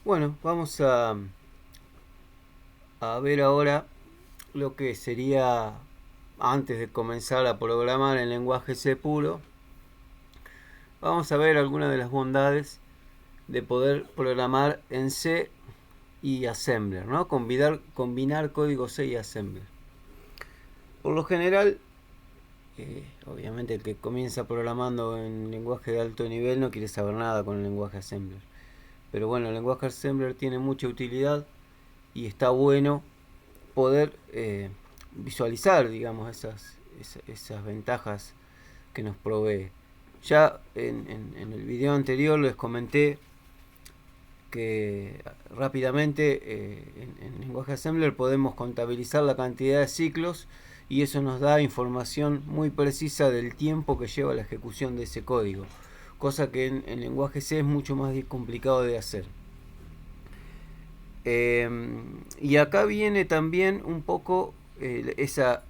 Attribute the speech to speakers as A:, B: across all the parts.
A: Bueno, vamos a ver ahora lo que sería, antes de comenzar a programar en lenguaje C puro, vamos a ver algunas de las bondades de poder programar en C y Assembler, ¿no? Combinar código C y Assembler. Por lo general, obviamente el que comienza programando en lenguaje de alto nivel no quiere saber nada con el lenguaje Assembler. Pero bueno, el lenguaje Assembler tiene mucha utilidad y está bueno poder visualizar, digamos, esas ventajas que nos provee. Ya en el video anterior les comenté que rápidamente en lenguaje Assembler podemos contabilizar la cantidad de ciclos y eso nos da información muy precisa del tiempo que lleva la ejecución de ese código, cosa que en lenguaje C es mucho más complicado de hacer. Y acá viene también un poco esa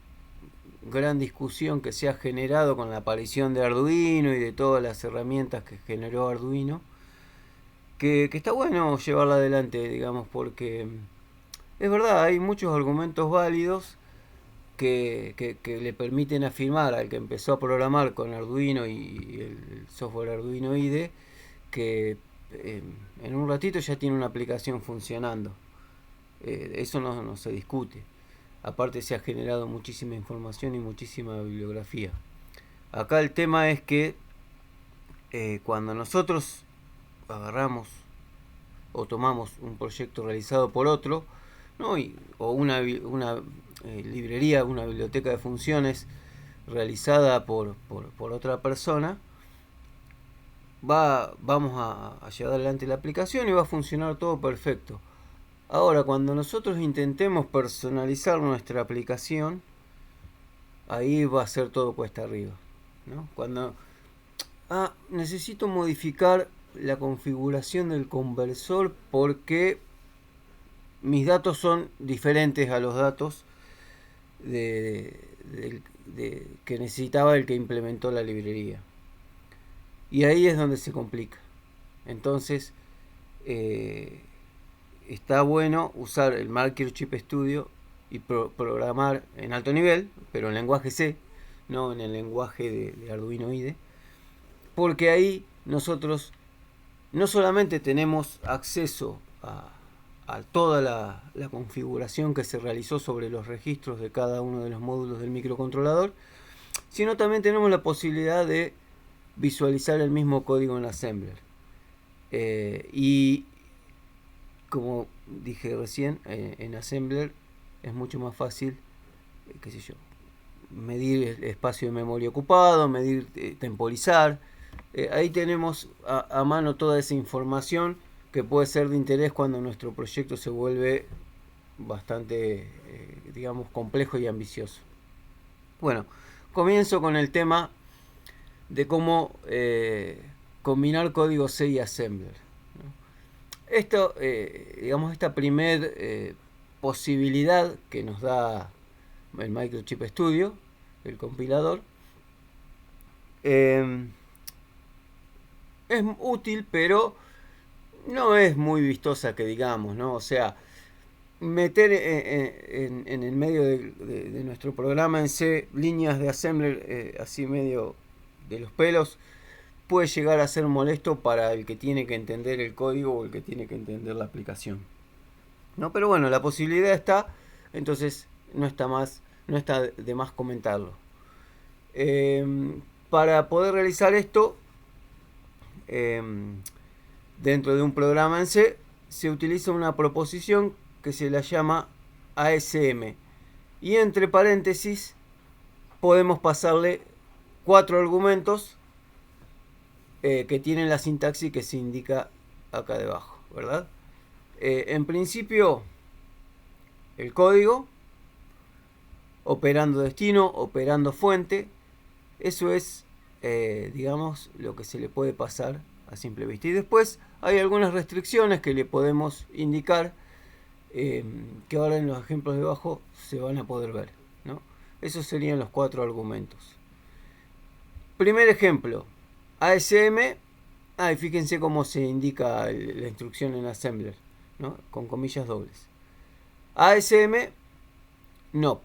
A: gran discusión que se ha generado con la aparición de Arduino y de todas las herramientas que generó Arduino, que está bueno llevarla adelante, digamos, porque es verdad, hay muchos argumentos válidos que le permiten afirmar al que empezó a programar con Arduino y el software Arduino IDE que en un ratito ya tiene una aplicación funcionando. Eso no se discute. Aparte se ha generado muchísima información y muchísima bibliografía. Acá el tema es que cuando nosotros agarramos o tomamos un proyecto realizado por otro, ¿no? O una librería, una biblioteca de funciones realizada por otra persona, vamos a llevar adelante la aplicación y va a funcionar todo perfecto. Ahora, cuando nosotros intentemos personalizar nuestra aplicación, ahí va a ser todo cuesta arriba, ¿no? Cuando necesito modificar la configuración del conversor porque mis datos son diferentes a los datos que necesitaba el que implementó la librería. Y ahí es donde se complica. Entonces, está bueno usar el Microchip Studio y programar en alto nivel, pero en lenguaje C, no en el lenguaje de Arduino IDE, porque ahí nosotros no solamente tenemos acceso a toda la configuración que se realizó sobre los registros de cada uno de los módulos del microcontrolador, sino también tenemos la posibilidad de visualizar el mismo código en Assembler. Y como dije recién, en Assembler es mucho más fácil, qué sé yo, medir el espacio de memoria ocupado, medir, temporizar. Ahí tenemos a mano toda esa información que puede ser de interés cuando nuestro proyecto se vuelve bastante, digamos, complejo y ambicioso. Bueno, comienzo con el tema de cómo combinar código C y Assembler, ¿no? Esto, digamos, esta primer posibilidad que nos da el Microchip Studio, el compilador, es útil, pero no es muy vistosa que digamos, ¿no? O sea, meter en el medio de nuestro programa en C líneas de Assembler así medio de los pelos puede llegar a ser molesto para el que tiene que entender el código o el que tiene que entender la aplicación, ¿no? Pero bueno, la posibilidad está, entonces no está de más comentarlo. Para poder realizar esto, eh, dentro de un programa en C, se utiliza una proposición que se la llama ASM. Y entre paréntesis podemos pasarle 4 argumentos que tienen la sintaxis que se indica acá debajo, ¿verdad? En principio, el código, operando destino, operando fuente, eso es, digamos, lo que se le puede pasar a simple vista. Y después hay algunas restricciones que le podemos indicar, que ahora en los ejemplos de abajo se van a poder ver, ¿no? Esos serían los 4 argumentos. Primer ejemplo, ASM. Y fíjense cómo se indica la instrucción en Assembler. ¿no? Con comillas dobles. ASM NOP,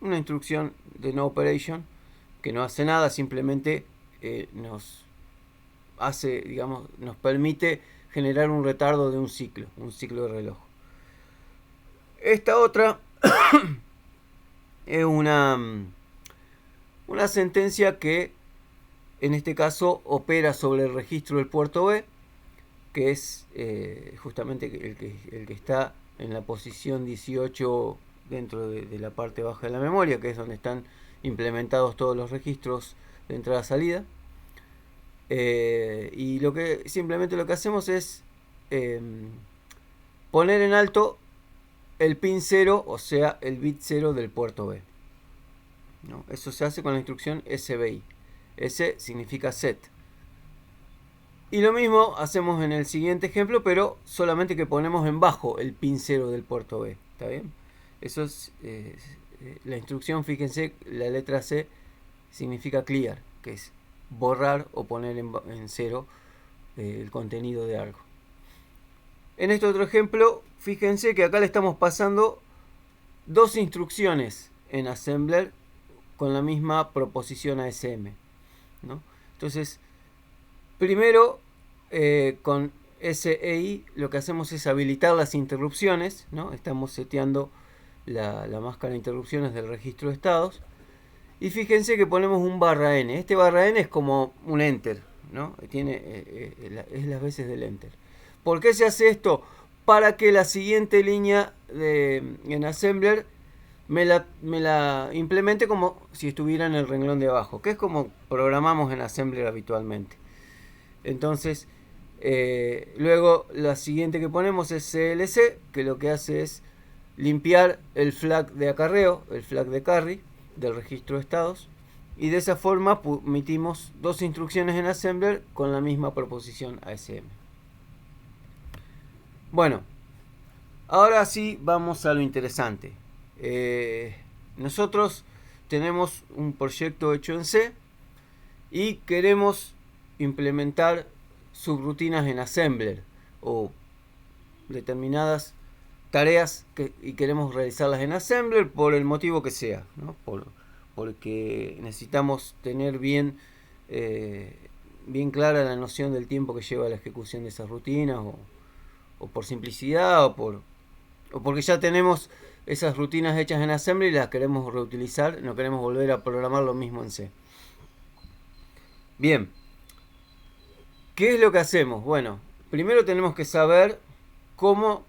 A: una instrucción de no operation que no hace nada, simplemente nos hace, digamos, nos permite generar un retardo de un ciclo de reloj. Esta otra es una sentencia que en este caso opera sobre el registro del puerto B, que es justamente el que está en la posición 18 dentro de la parte baja de la memoria, que es donde están implementados todos los registros de entrada-salida. Y simplemente lo que hacemos es poner en alto el pin 0, o sea, el bit 0 del puerto B, ¿no? Eso se hace con la instrucción SBI. S significa set. Y lo mismo hacemos en el siguiente ejemplo, pero solamente que ponemos en bajo el pin 0 del puerto B. ¿Está bien? Eso es la instrucción. Fíjense, la letra C significa clear, que es borrar o poner en cero el contenido de algo. En este otro ejemplo, fíjense que acá le estamos pasando dos instrucciones en assembler con la misma proposición ASM, ¿no? Entonces, primero con SEI lo que hacemos es habilitar las interrupciones, ¿no? Estamos seteando la máscara de interrupciones del registro de estados. Y fíjense que ponemos un /n. Este /n es como un enter, ¿no? Es las veces del enter. ¿Por qué se hace esto? Para que la siguiente línea en assembler me la implemente como si estuviera en el renglón de abajo, que es como programamos en assembler habitualmente. Entonces, luego la siguiente que ponemos es CLC, que lo que hace es limpiar el flag de acarreo, el flag de carry del registro de estados, y de esa forma emitimos dos instrucciones en assembler con la misma proposición ASM. Bueno, ahora sí vamos a lo interesante. Nosotros tenemos un proyecto hecho en C y queremos implementar subrutinas en assembler o determinadas tareas y queremos realizarlas en assembler por el motivo que sea, ¿no? Porque necesitamos tener bien clara la noción del tiempo que lleva la ejecución de esas rutinas, o por simplicidad, o porque ya tenemos esas rutinas hechas en assembler y las queremos reutilizar, no queremos volver a programar lo mismo en C. Bien, ¿qué es lo que hacemos? Bueno, primero tenemos que saber cómo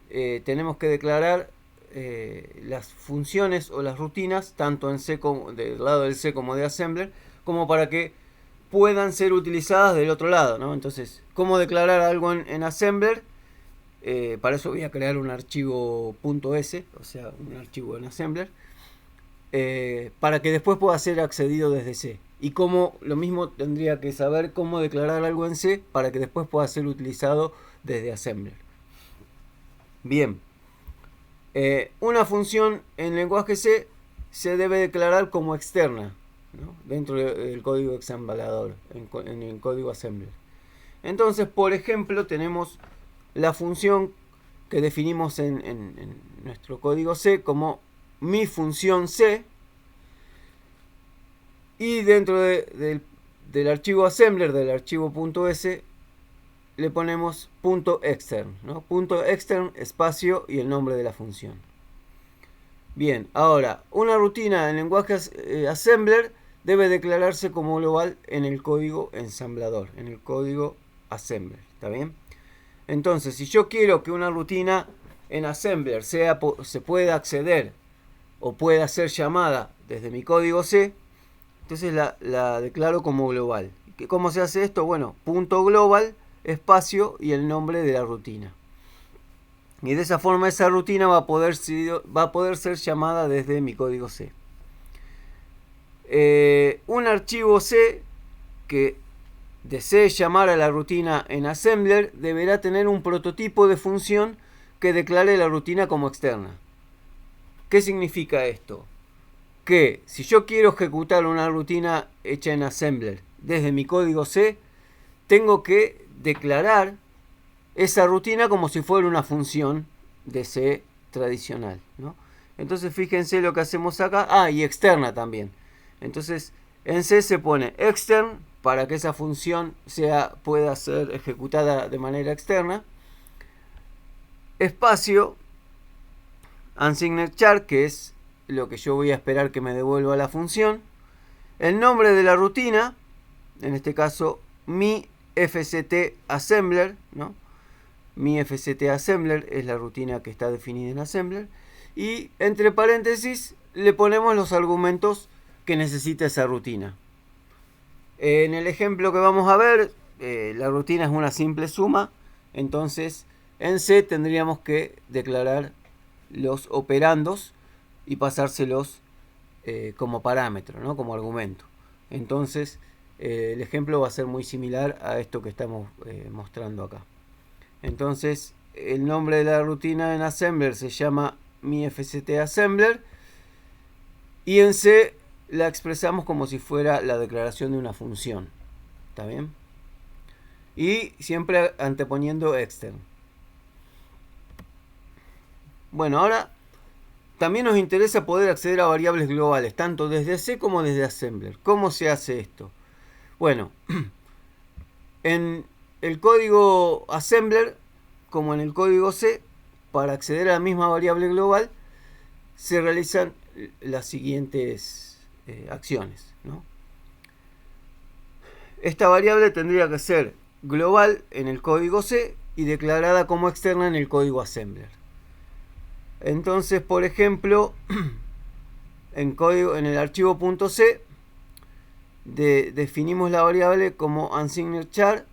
A: tenemos que declarar las funciones o las rutinas, tanto en C como del lado del C como de assembler, como para que puedan ser utilizadas del otro lado, ¿no? Entonces, ¿cómo declarar algo en assembler? Para eso voy a crear un archivo .s, o sea, un archivo en assembler, para que después pueda ser accedido desde C. Y como lo mismo tendría que saber cómo declarar algo en C para que después pueda ser utilizado desde assembler. Bien, una función en lenguaje C se debe declarar como externa, ¿no? Dentro del código ensamblador, en el código assembler. Entonces, por ejemplo, tenemos la función que definimos en nuestro código C como mi función C, y dentro del archivo assembler, del archivo .s, le ponemos .extern, ¿no? .extern, espacio y el nombre de la función. Bien, ahora, una rutina en lenguaje assembler debe declararse como global en el código ensamblador, en el código assembler, ¿está bien? Entonces, si yo quiero que una rutina en assembler se pueda acceder o pueda ser llamada desde mi código C, entonces la declaro como global. ¿Cómo se hace esto? Bueno, .global, espacio y el nombre de la rutina. Y de esa forma esa rutina va a poder ser llamada desde mi código C. Un archivo C que desee llamar a la rutina en assembler deberá tener un prototipo de función que declare la rutina como externa. ¿Qué significa esto? Que si yo quiero ejecutar una rutina hecha en assembler desde mi código C, tengo que declarar esa rutina como si fuera una función de C tradicional, ¿no? Entonces fíjense lo que hacemos acá. Y externa también. Entonces en C se pone extern para que esa función pueda ser ejecutada de manera externa. Espacio unsigned char, que es lo que yo voy a esperar que me devuelva la función. El nombre de la rutina, en este caso mi fct assembler, ¿no? Mi fct assembler es la rutina que está definida en assembler. Y entre paréntesis le ponemos los argumentos que necesita esa rutina. En el ejemplo que vamos a ver, la rutina es una simple suma. Entonces en C tendríamos que declarar los operandos y pasárselos como parámetro, ¿no? Como argumento. Entonces el ejemplo va a ser muy similar a esto que estamos mostrando acá. Entonces el nombre de la rutina en assembler se llama mi fct assembler, y en C la expresamos como si fuera la declaración de una función. ¿Está bien? Y siempre anteponiendo extern. Bueno, ahora también nos interesa poder acceder a variables globales, tanto desde C como desde assembler. ¿Cómo se hace esto? Bueno, en el código assembler, como en el código C, para acceder a la misma variable global, se realizan las siguientes acciones, ¿no? Esta variable tendría que ser global en el código C y declarada como externa en el código assembler. Entonces, por ejemplo, en el archivo .c definimos la variable como unsigned char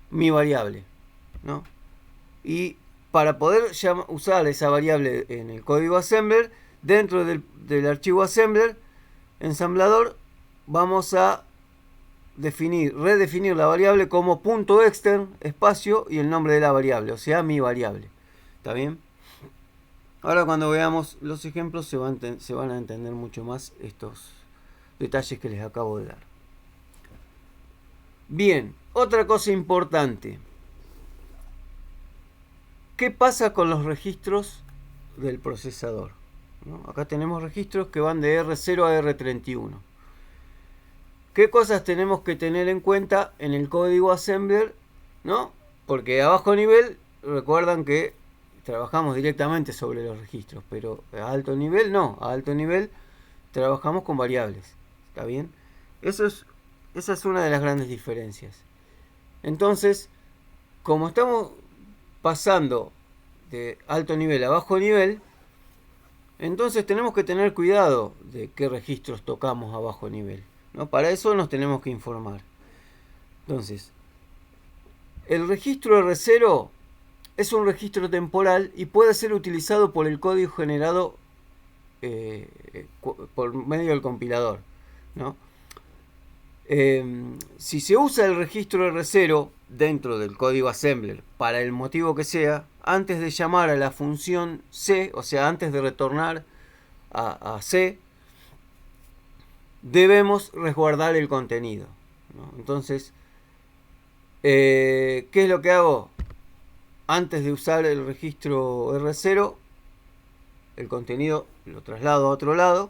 A: mi variable, ¿no? Y para poder usar esa variable en el código assembler, dentro del archivo assembler, ensamblador, vamos a redefinir la variable como .extern, espacio, y el nombre de la variable, o sea, mi variable. ¿Está bien? Ahora cuando veamos los ejemplos se van a entender mucho más estos detalles que les acabo de dar. Bien, otra cosa importante. ¿Qué pasa con los registros del procesador? ¿No? Acá tenemos registros que van de R0 a R31. ¿Qué cosas tenemos que tener en cuenta en el código assembler? ¿No? Porque a bajo nivel, recuerdan que trabajamos directamente sobre los registros, pero a alto nivel no. A alto nivel trabajamos con variables. ¿Está bien? Esa es una de las grandes diferencias. Entonces, como estamos pasando de alto nivel a bajo nivel, entonces tenemos que tener cuidado de qué registros tocamos a bajo nivel, ¿no? Para eso nos tenemos que informar. Entonces, el registro R0 es un registro temporal y puede ser utilizado por el código generado por medio del compilador, ¿no? Si se usa el registro R0 dentro del código assembler para el motivo que sea, antes de llamar a la función C, o sea, antes de retornar a C, debemos resguardar el contenido, ¿no? Entonces, ¿qué es lo que hago? Antes de usar el registro R0, el contenido lo traslado a otro lado,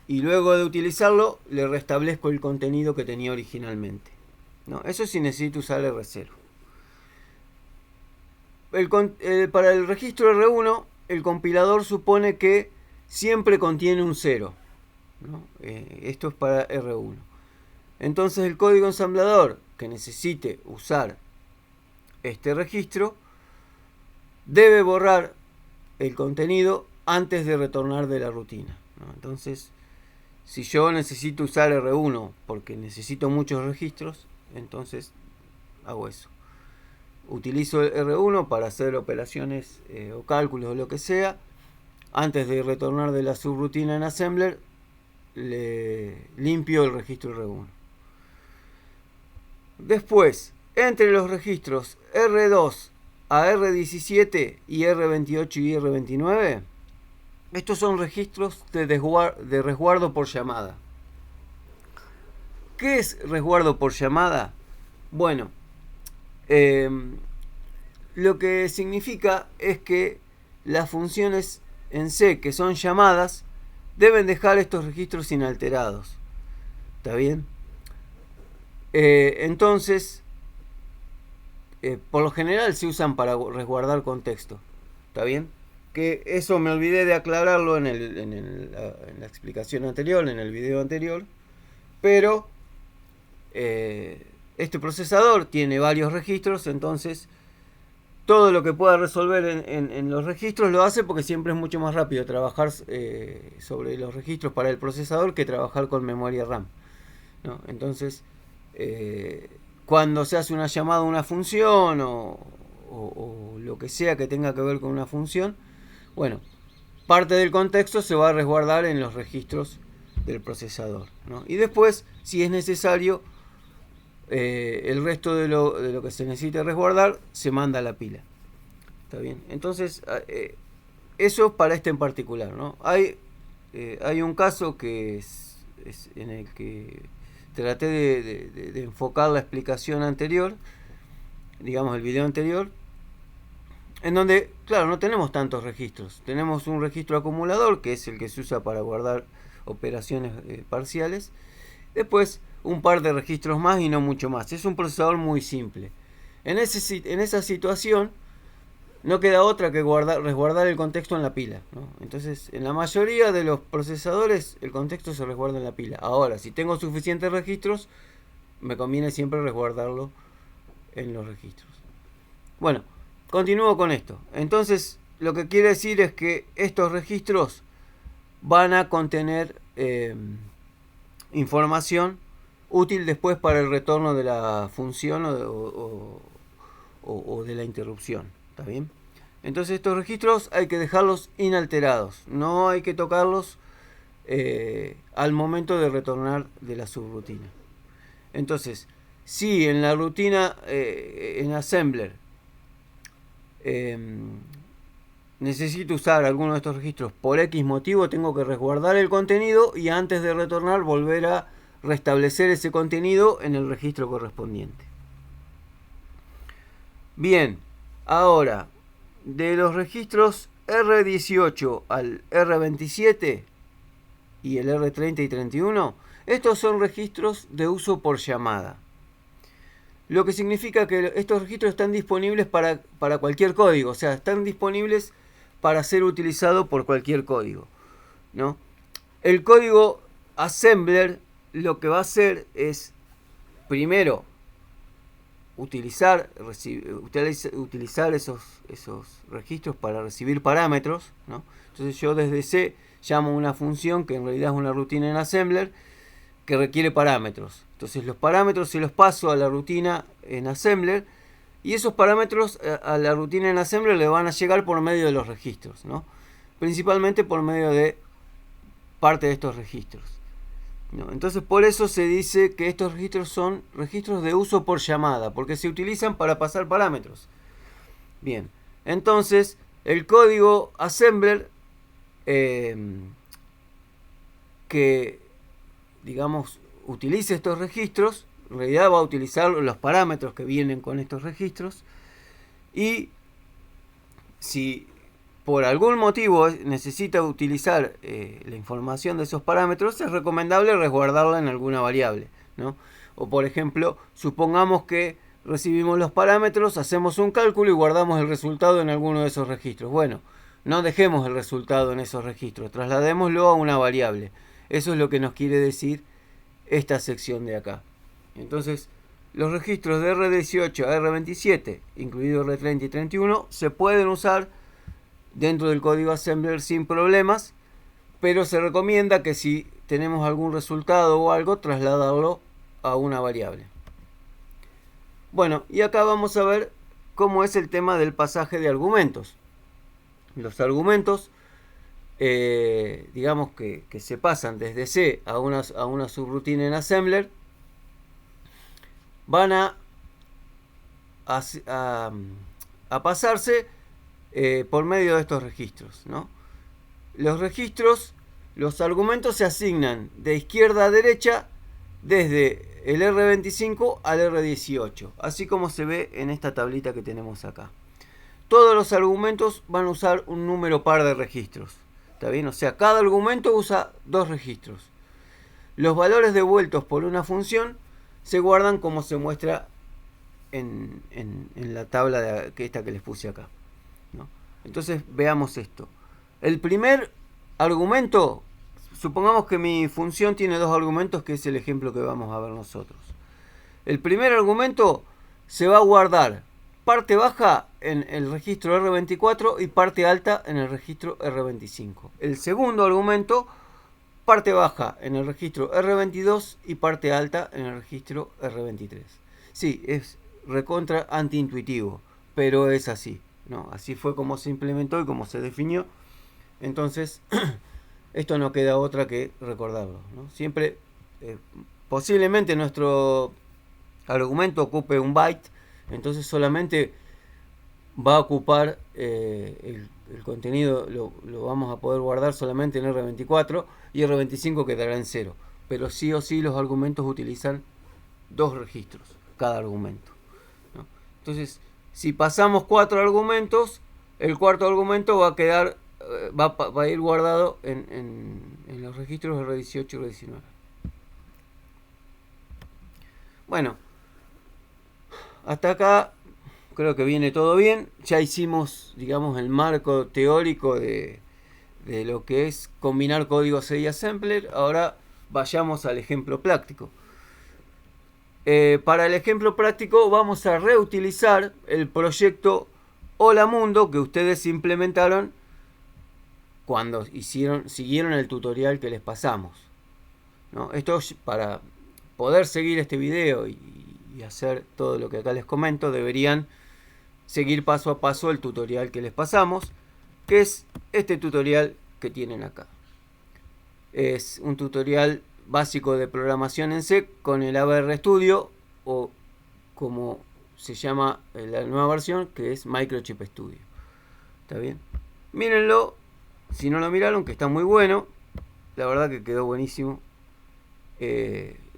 A: y luego de utilizarlo le restablezco el contenido que tenía originalmente, ¿no? Eso sí necesito usar R0. Para el registro R1, el compilador supone que siempre contiene un 0, ¿no? Esto es para R1. Entonces el código ensamblador que necesite usar este registro debe borrar el contenido antes de retornar de la rutina, ¿no? Entonces, si yo necesito usar R1 porque necesito muchos registros, entonces hago eso. Utilizo el R1 para hacer operaciones o cálculos o lo que sea. Antes de retornar de la subrutina en assembler, le limpio el registro R1. Después, entre los registros R2 a R17 y R28 y R29, estos son registros de resguardo por llamada. ¿Qué es resguardo por llamada? Bueno, lo que significa es que las funciones en C que son llamadas deben dejar estos registros inalterados. ¿Está bien? Entonces, por lo general se usan para resguardar contexto. ¿Está bien? Que eso me olvidé de aclararlo en la explicación anterior, en el video anterior. Pero este procesador tiene varios registros, entonces todo lo que pueda resolver en los registros lo hace, porque siempre es mucho más rápido trabajar sobre los registros para el procesador que trabajar con memoria RAM, ¿no? Entonces, cuando se hace una llamada a una función o lo que sea que tenga que ver con una función, bueno, parte del contexto se va a resguardar en los registros del procesador, ¿no? Y después, si es necesario, el resto de lo que se necesite resguardar se manda a la pila. ¿Está bien? Entonces, eso para este en particular, ¿no? Hay un caso que es en el que traté de enfocar la explicación anterior, digamos el video anterior, en donde, claro, no tenemos tantos registros. Tenemos un registro acumulador, que es el que se usa para guardar operaciones parciales. Después, un par de registros más y no mucho más. Es un procesador muy simple. En esa situación, no queda otra que resguardar el contexto en la pila, ¿no? Entonces, en la mayoría de los procesadores, el contexto se resguarda en la pila. Ahora, si tengo suficientes registros, me conviene siempre resguardarlo en los registros. Bueno, continúo con esto. Entonces, lo que quiere decir es que estos registros van a contener información útil después para el retorno de la función o de la interrupción. ¿Está bien? Entonces estos registros hay que dejarlos inalterados. No hay que tocarlos al momento de retornar de la subrutina. Entonces, si en la rutina en Assembler necesito usar alguno de estos registros por X motivo, tengo que resguardar el contenido y antes de retornar volver a restablecer ese contenido en el registro correspondiente. Bien, ahora de los registros R18 al R27 y el R30 y 31, estos son registros de uso por llamada. Lo que significa que estos registros están disponibles para cualquier código, o sea, están disponibles para ser utilizado por cualquier código, ¿no? El código Assembler lo que va a hacer es, primero, utilizar esos registros para recibir parámetros, ¿no? Entonces yo desde C llamo una función que en realidad es una rutina en Assembler que requiere parámetros. Entonces los parámetros se los paso a la rutina en Assembler y esos parámetros a la rutina en Assembler le van a llegar por medio de los registros, ¿no? Principalmente por medio de parte de estos registros, ¿no? Entonces por eso se dice que estos registros son registros de uso por llamada, porque se utilizan para pasar parámetros. Bien, entonces el código Assembler que, digamos, utilice estos registros, en realidad va a utilizar los parámetros que vienen con estos registros, y si por algún motivo necesita utilizar la información de esos parámetros, es recomendable resguardarla en alguna variable, ¿no? O por ejemplo, supongamos que recibimos los parámetros, hacemos un cálculo y guardamos el resultado en alguno de esos registros. Bueno, no dejemos el resultado en esos registros, trasladémoslo a una variable. Eso es lo que nos quiere decir esta sección de acá. Entonces, los registros de R18 a R27, incluido R30 y 31, se pueden usar dentro del código Assembler sin problemas, pero se recomienda que si tenemos algún resultado o algo, trasladarlo a una variable. Bueno, y acá vamos a ver cómo es el tema del pasaje de argumentos. Los argumentos, digamos que se pasan desde C a una subrutina en Assembler, van a pasarse por medio de estos registros, ¿no? Los argumentos se asignan de izquierda a derecha desde el R25 al R18, así como se ve en esta tablita que tenemos acá. todos los argumentos van a usar un número par de registros. ¿Está bien? O sea, cada argumento usa 2 registros. Los valores devueltos por una función se guardan como se muestra en la tabla esta que les puse acá, ¿no? Entonces veamos esto. El primer argumento, supongamos que mi función tiene 2 argumentos, que es el ejemplo que vamos a ver nosotros. El primer argumento se va a guardar parte baja en el registro R24 y parte alta en el registro R25. El segundo argumento, parte baja en el registro R22 y parte alta en el registro R23. Sí, es recontra antiintuitivo, pero es así, ¿no? Así fue como se implementó y como se definió. Entonces, esto no queda otra que recordarlo, ¿no? Siempre, posiblemente nuestro argumento ocupe un byte, entonces solamente va a ocupar el contenido, lo vamos a poder guardar solamente en R24 y R25 quedará en 0. Pero sí o sí los argumentos utilizan 2 registros, cada argumento, ¿no? Entonces, si pasamos 4 argumentos, el cuarto argumento va a quedar, va a ir guardado en los registros R18 y R19. Bueno, hasta acá creo que viene todo bien. Ya hicimos, digamos, el marco teórico de lo que es combinar código C y assembler. Ahora vayamos al ejemplo práctico. Para el ejemplo práctico vamos a reutilizar el proyecto Hola Mundo que ustedes implementaron cuando siguieron el tutorial que les pasamos, ¿no? Esto, para poder seguir este video y hacer todo lo que acá les comento, deberían seguir paso a paso el tutorial que les pasamos, que es este tutorial que tienen acá. Es un tutorial básico de programación en C con el ABR Studio, o como se llama la nueva versión, que es Microchip Studio. ¿Está bien? Mírenlo, si no lo miraron, que está muy bueno. La verdad que quedó buenísimo.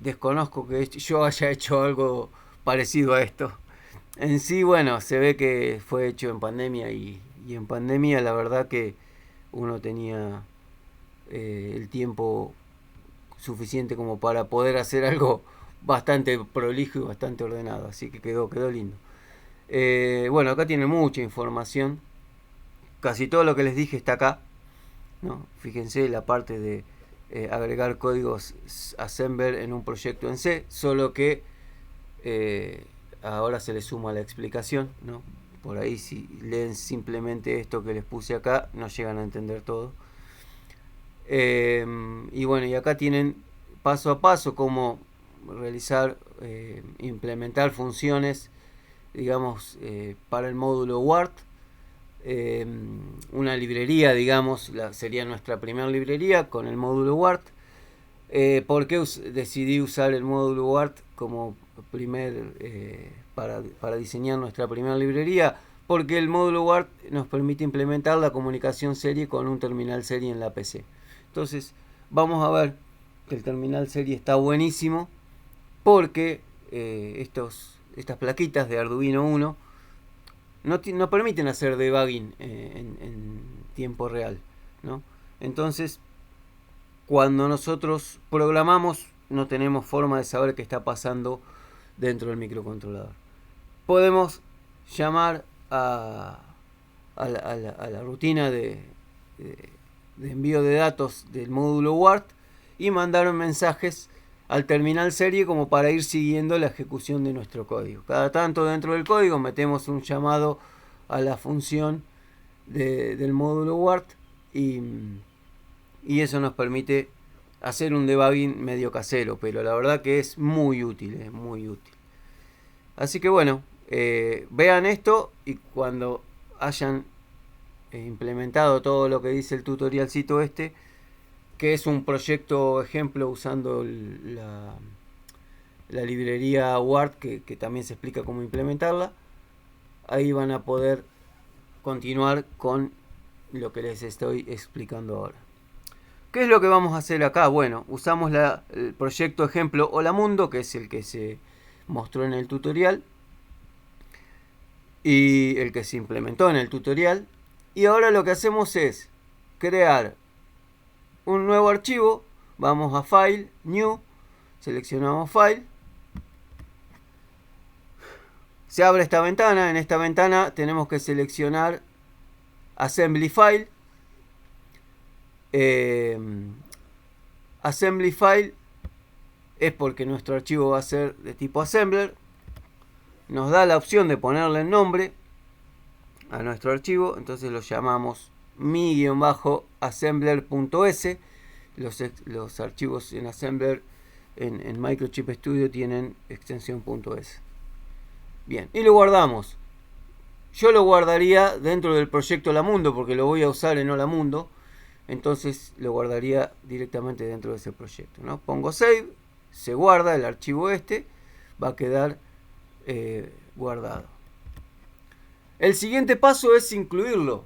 A: Desconozco que yo haya hecho algo parecido a esto. En sí, bueno, se ve que fue hecho en pandemia y en pandemia la verdad que uno tenía el tiempo suficiente como para poder hacer algo bastante prolijo y bastante ordenado, así que quedó lindo. Bueno, acá tiene mucha información, casi todo lo que les dije está acá, ¿no? Fíjense la parte de agregar códigos assembler en un proyecto en C, solo que ahora se le suma la explicación, ¿no? Por ahí si leen simplemente esto que les puse acá no llegan a entender todo. Y bueno, y acá tienen paso a paso cómo realizar, implementar funciones, digamos, para el módulo WART. Una librería, digamos, sería nuestra primera librería con el módulo WART. ¿Por qué decidí usar el módulo WART como para diseñar nuestra primera librería? Porque el módulo WART nos permite implementar la comunicación serie con un terminal serie en la PC. Entonces vamos a ver que el terminal serie está buenísimo porque estas plaquitas de Arduino Uno no permiten hacer debugging en tiempo real, ¿no? Entonces, cuando nosotros programamos, no tenemos forma de saber qué está pasando dentro del microcontrolador. Podemos llamar a la rutina de envío de datos del módulo WART y mandar mensajes al terminal serie como para ir siguiendo la ejecución de nuestro código. Cada tanto dentro del código metemos un llamado a la función del módulo WART y eso nos permite hacer un debugging medio casero, pero la verdad que es muy útil, es muy útil. Así que bueno, vean esto y cuando hayan implementado todo lo que dice el tutorialcito este, que es un proyecto ejemplo usando la librería WART, que también se explica cómo implementarla, ahí van a poder continuar con lo que les estoy explicando ahora. ¿Qué es lo que vamos a hacer acá? Bueno, usamos el proyecto ejemplo Hola Mundo, que es el que se mostró en el tutorial. y el que se implementó en el tutorial. Y ahora lo que hacemos es crear un nuevo archivo. Vamos a File, New, seleccionamos File. Se abre esta ventana. En esta ventana tenemos que seleccionar Assembly File. Assembly File es porque nuestro archivo va a ser de tipo assembler. Nos da la opción de ponerle el nombre a nuestro archivo, entonces lo llamamos mi-assembler.s. Los archivos en assembler en Microchip Studio tienen extensión .s. Bien, y lo guardamos. Yo lo guardaría dentro del proyecto Lamundo porque lo voy a usar en Olamundo, entonces lo guardaría directamente dentro de ese proyecto, ¿no? Pongo save, se guarda el archivo, va a quedar guardado. El siguiente paso es incluirlo,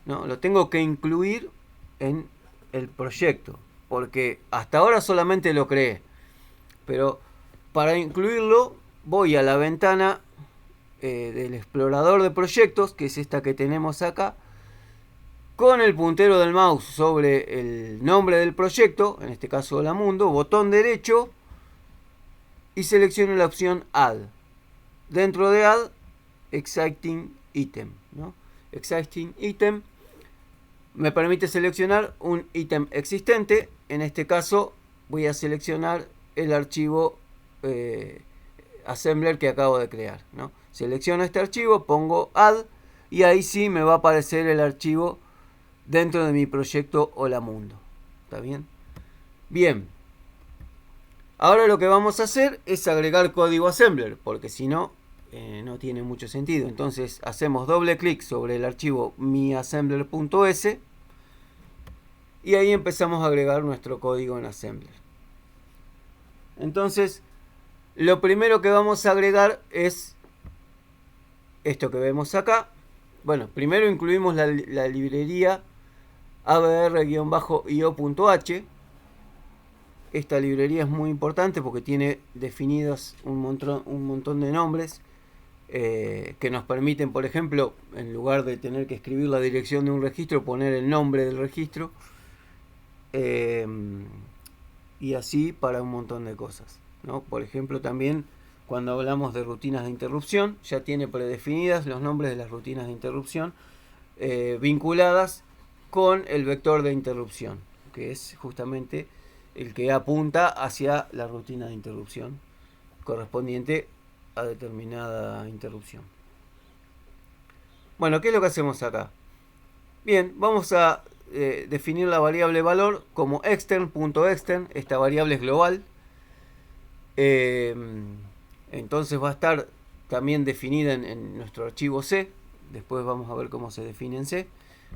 A: ¿no? Lo tengo que incluir en el proyecto, porque hasta ahora solamente lo creé, pero para incluirlo voy a la ventana del explorador de proyectos, que es esta que tenemos acá, con el puntero del mouse sobre el nombre del proyecto, en este caso Olamundo, botón derecho, y selecciono la opción Add. Dentro de Add, Existing Item, ¿no? Existing Item me permite seleccionar un ítem existente. En este caso voy a seleccionar el archivo assembler que acabo de crear, ¿no? Selecciono este archivo, pongo Add y ahí sí me va a aparecer el archivo dentro de mi proyecto Olamundo. ¿Está bien? Bien. Ahora lo que vamos a hacer es agregar código assembler, porque si no, no tiene mucho sentido. Entonces hacemos doble clic sobre el archivo miassembler.s y ahí empezamos a agregar nuestro código en assembler. Entonces, lo primero que vamos a agregar es esto que vemos acá. Bueno, primero incluimos la librería abr-io.h. Esta librería es muy importante porque tiene definidos un montón de nombres que nos permiten, por ejemplo, en lugar de tener que escribir la dirección de un registro, poner el nombre del registro, y así para un montón de cosas, ¿no? Por ejemplo, también cuando hablamos de rutinas de interrupción, ya tiene predefinidas los nombres de las rutinas de interrupción vinculadas con el vector de interrupción, que es justamente el que apunta hacia la rutina de interrupción correspondiente a determinada interrupción. Bueno, ¿qué es lo que hacemos acá? Bien, vamos a definir la variable valor como extern.extern. Esta variable es global. Entonces va a estar también definida en nuestro archivo C. Después vamos a ver cómo se define en C.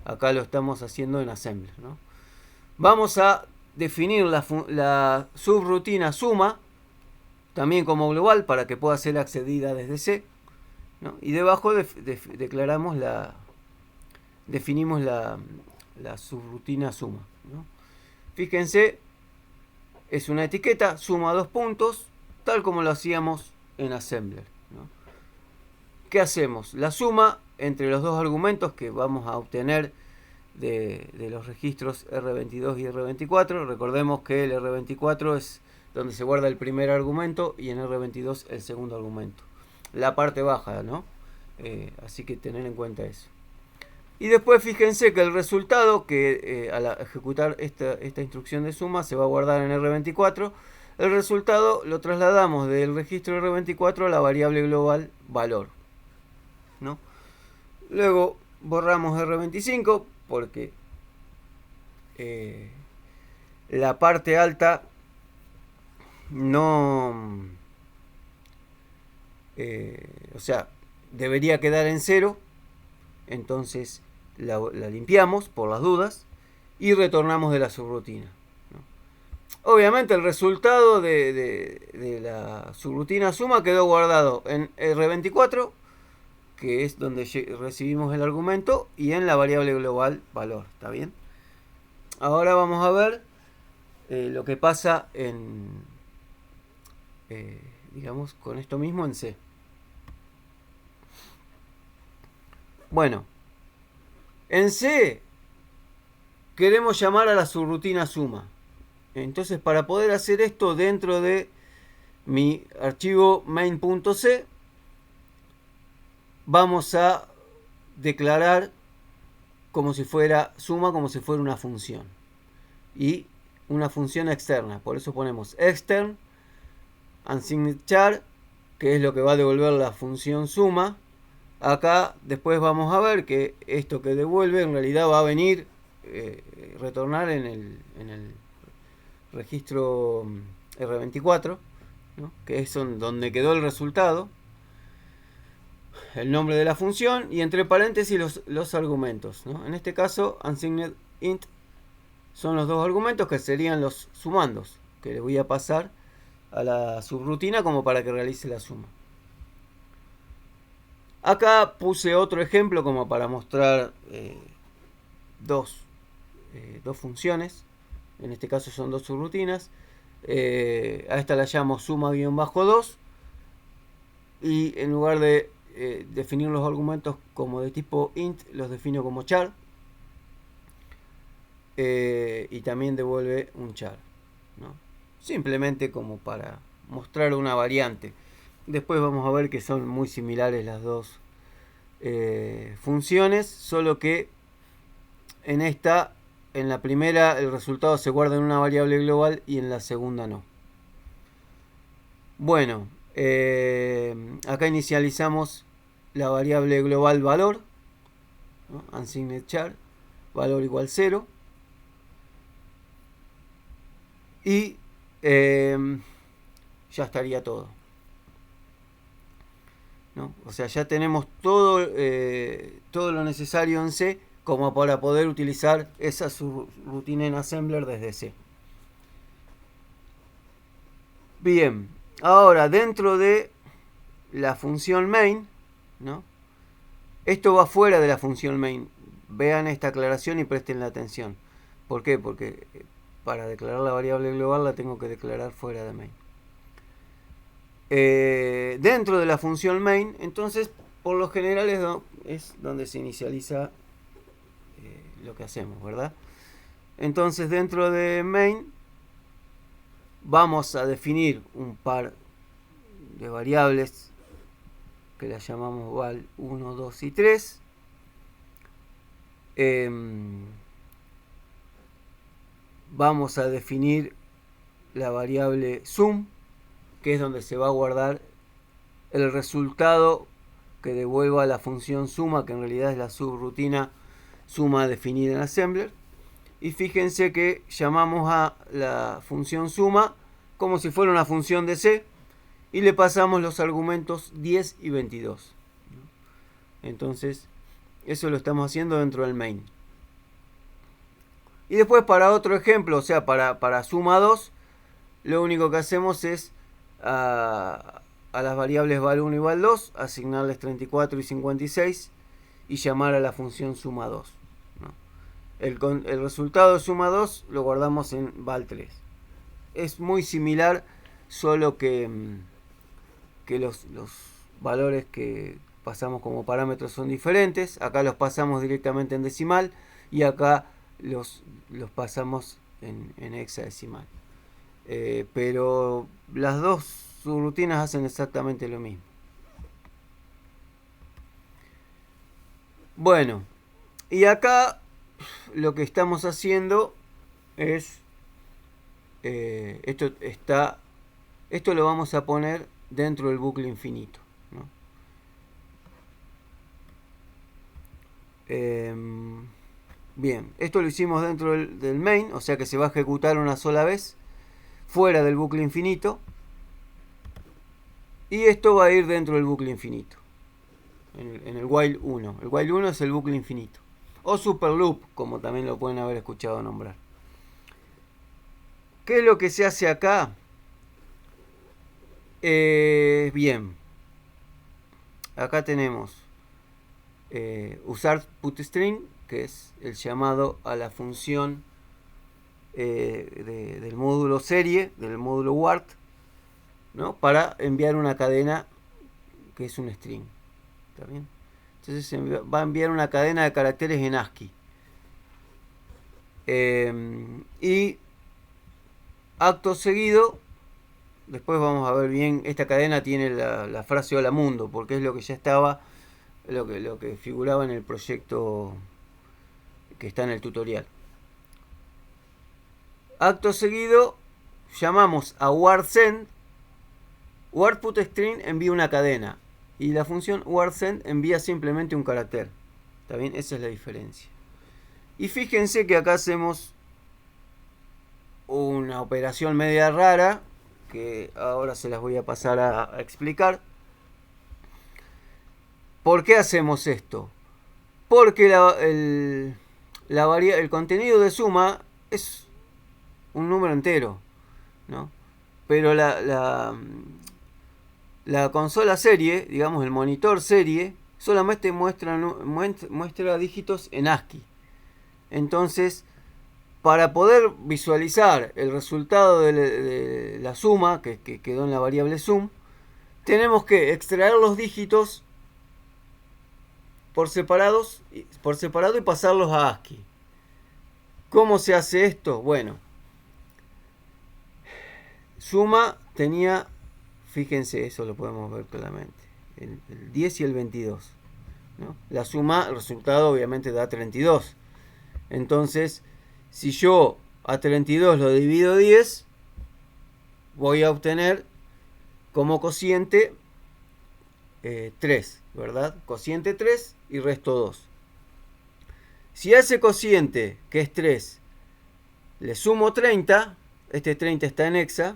A: Acá lo estamos haciendo en assembler, ¿no? Vamos a definir la subrutina suma también como global para que pueda ser accedida desde C, ¿no? Y debajo declaramos definimos la subrutina suma, ¿no? Fíjense, es una etiqueta, suma dos puntos, tal como lo hacíamos en assembler, ¿no? ¿Qué hacemos? La suma entre los dos argumentos que vamos a obtener de los registros R22 y R24. Recordemos que el R24 es donde se guarda el primer argumento y en R22 el segundo argumento. La parte baja, ¿no? Así que tener en cuenta eso. Y después fíjense que el resultado que al ejecutar esta instrucción de suma se va a guardar en R24. El resultado lo trasladamos del registro R24 a la variable global valor, ¿no? Luego borramos R25 porque la parte alta no, o sea, debería quedar en 0. Entonces la limpiamos por las dudas y retornamos de la subrutina, ¿no? Obviamente el resultado de la subrutina suma quedó guardado en R24, que es donde recibimos el argumento, y en la variable global valor. ¿Está bien? Ahora vamos a ver lo que pasa digamos, con esto mismo en C. Bueno, en C queremos llamar a la subrutina suma. Entonces, para poder hacer esto dentro de mi archivo main.c, vamos a declarar como si fuera suma, como si fuera una función. Y una función externa. Por eso ponemos extern unsigned char, que es lo que va a devolver la función suma. Acá después vamos a ver que esto que devuelve en realidad va a venir retornar en el registro R24, ¿no? Que es donde quedó el resultado, el nombre de la función y entre paréntesis los argumentos, ¿no? En este caso unsigned int son los dos argumentos que serían los sumandos que le voy a pasar a la subrutina como para que realice la suma. Acá puse otro ejemplo como para mostrar dos funciones. En este caso son dos subrutinas. A esta la llamo suma-2 y en lugar de definir los argumentos como de tipo int, los defino como char. Y también devuelve un char, ¿no? Simplemente como para mostrar una variante. Después vamos a ver que son muy similares las dos funciones, solo que en la primera el resultado se guarda en una variable global y en la segunda no. Bueno, acá inicializamos la variable global valor, ¿no? Unsigned char, valor igual 0. Y ya estaría todo, ¿no? O sea, ya tenemos todo lo necesario en C como para poder utilizar esa subrutina en Assembler desde C. Bien, ahora dentro de la función main, ¿no? Esto va fuera de la función main. Vean esta aclaración y presten la atención. ¿Por qué? Porque para declarar la variable global la tengo que declarar fuera de main. Dentro de la función main, entonces, por lo general es donde se inicializa lo que hacemos, ¿verdad? Entonces, dentro de main vamos a definir un par de variables que las llamamos val 1, 2 y 3. Vamos a definir la variable sum, que es donde se va a guardar el resultado que devuelva la función suma, que en realidad es la subrutina suma definida en Assembler. Y fíjense que llamamos a la función suma como si fuera una función de C y le pasamos los argumentos 10 y 22. Entonces, eso lo estamos haciendo dentro del main. Y después para otro ejemplo, o sea, para suma 2, lo único que hacemos es a las variables val 1 y val 2, asignarles 34 y 56 y llamar a la función suma 2. ¿No? El resultado de suma 2 lo guardamos en val 3. Es muy similar, solo que los valores que pasamos como parámetros son diferentes. Acá los pasamos directamente en decimal y acá los pasamos en hexadecimal. Pero las dos subrutinas hacen exactamente lo mismo. Bueno, y acá lo que estamos haciendo es esto lo vamos a poner dentro del bucle infinito, ¿no? Bien, esto lo hicimos dentro del main, o sea que se va a ejecutar una sola vez fuera del bucle infinito, y esto va a ir dentro del bucle infinito en el while 1. El while 1 es el bucle infinito, o super loop, como también lo pueden haber escuchado nombrar. ¿Qué es lo que se hace acá? Bien, acá tenemos usar putString, que es el llamado a la función del módulo serie, del módulo wart, ¿no? Para enviar una cadena que es un string. ¿Está bien? Entonces va a enviar una cadena de caracteres en ASCII. Y acto seguido, después vamos a ver bien, esta cadena tiene la frase hola mundo, porque es lo que ya estaba, lo que figuraba en el proyecto que está en el tutorial. Acto seguido, llamamos a word_send. word_putString envía una cadena y la función word_send envía simplemente un carácter. ¿Está bien? Esa es la diferencia. Y fíjense que acá hacemos una operación media rara, que ahora se las voy a pasar a explicar. ¿Por qué hacemos esto? Porque el contenido de suma es un número entero, ¿no? Pero la consola serie, digamos el monitor serie, solamente muestra dígitos en ASCII. Entonces, para poder visualizar el resultado de la suma que quedó en la variable sum, tenemos que extraer los dígitos por separado y pasarlos a ASCII. ¿Cómo se hace esto? Bueno, suma tenía, fíjense, eso lo podemos ver claramente, el 10 y el 22, ¿no? La suma, el resultado obviamente da 32. Entonces, si yo a 32 lo divido 10, voy a obtener como cociente 3, ¿verdad? Cociente 3 y resto 2. Si a ese cociente, que es 3, le sumo 30, este 30 está en hexa,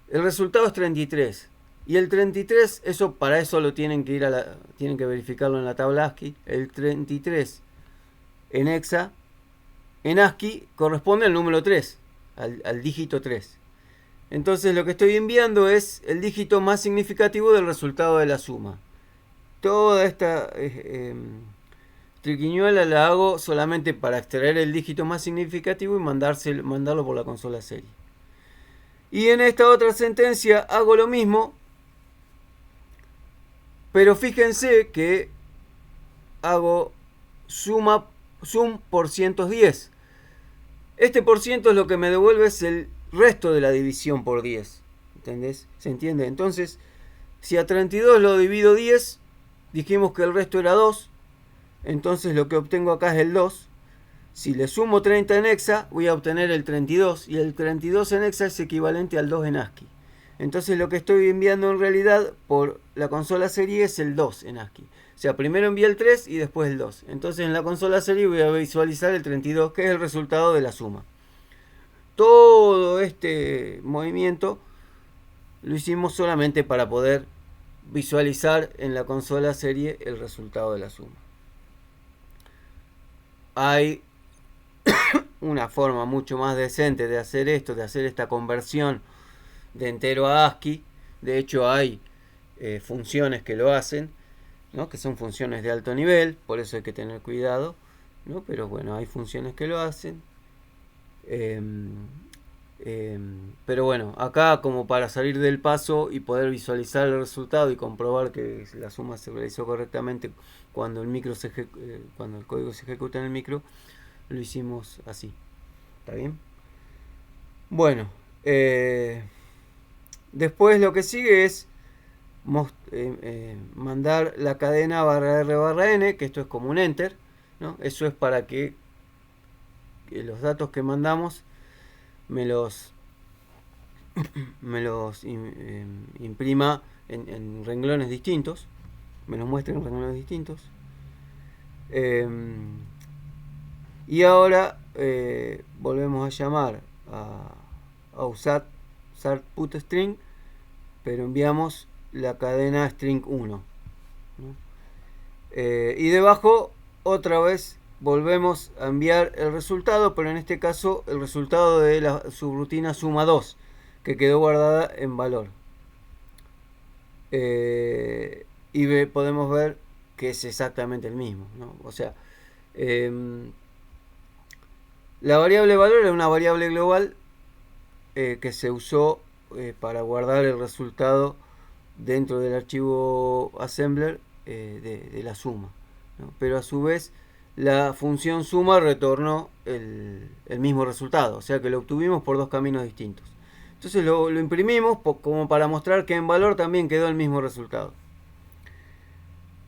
A: el resultado es 33. Y el 33, para eso lo tienen que verificarlo en la tabla ASCII. El 33 en hexa, en ASCII, corresponde al número 3, al dígito 3. Entonces lo que estoy enviando es el dígito más significativo del resultado de la suma. Toda esta triquiñuela la hago solamente para extraer el dígito más significativo y mandarlo por la consola serie. Y en esta otra sentencia hago lo mismo, pero fíjense que hago sum por 110. Este por ciento es lo que me devuelve es el resto de la división por 10. ¿Entendés? ¿Se entiende? Entonces, si a 32 lo divido 10, dijimos que el resto era 2. Entonces lo que obtengo acá es el 2. Si le sumo 30 en hexa, voy a obtener el 32. Y el 32 en hexa es equivalente al 2 en ASCII. Entonces lo que estoy enviando en realidad por la consola serie es el 2 en ASCII. O sea, primero envié el 3 y después el 2. Entonces en la consola serie voy a visualizar el 32, que es el resultado de la suma. Todo este movimiento lo hicimos solamente para poder visualizar en la consola serie el resultado de la suma. Hay una forma mucho más decente de hacer esto, de hacer esta conversión de entero a ASCII. De hecho hay funciones que lo hacen, ¿no? Que son funciones de alto nivel, por eso hay que tener cuidado, ¿no? Pero bueno, hay funciones que lo hacen. Pero bueno, acá como para salir del paso y poder visualizar el resultado y comprobar que la suma se realizó correctamente cuando cuando el código se ejecuta en el micro, lo hicimos así. ¿Está bien? Bueno, después lo que sigue es mandar la cadena /r/n, que esto es como un enter, ¿no? Eso es para que los datos que mandamos me los imprima en renglones distintos, me los muestre en renglones distintos. Y ahora volvemos a llamar a usar putString, pero enviamos la cadena string 1, ¿no? Y debajo otra vez volvemos a enviar el resultado, pero en este caso el resultado de la subrutina suma 2, que quedó guardada en valor. Y podemos ver que es exactamente el mismo, ¿no? O sea, la variable valor es una variable global que se usó para guardar el resultado dentro del archivo assembler de la suma, ¿no? Pero a su vez la función suma retornó el mismo resultado, o sea que lo obtuvimos por dos caminos distintos. Entonces lo imprimimos como para mostrar que en valor también quedó el mismo resultado.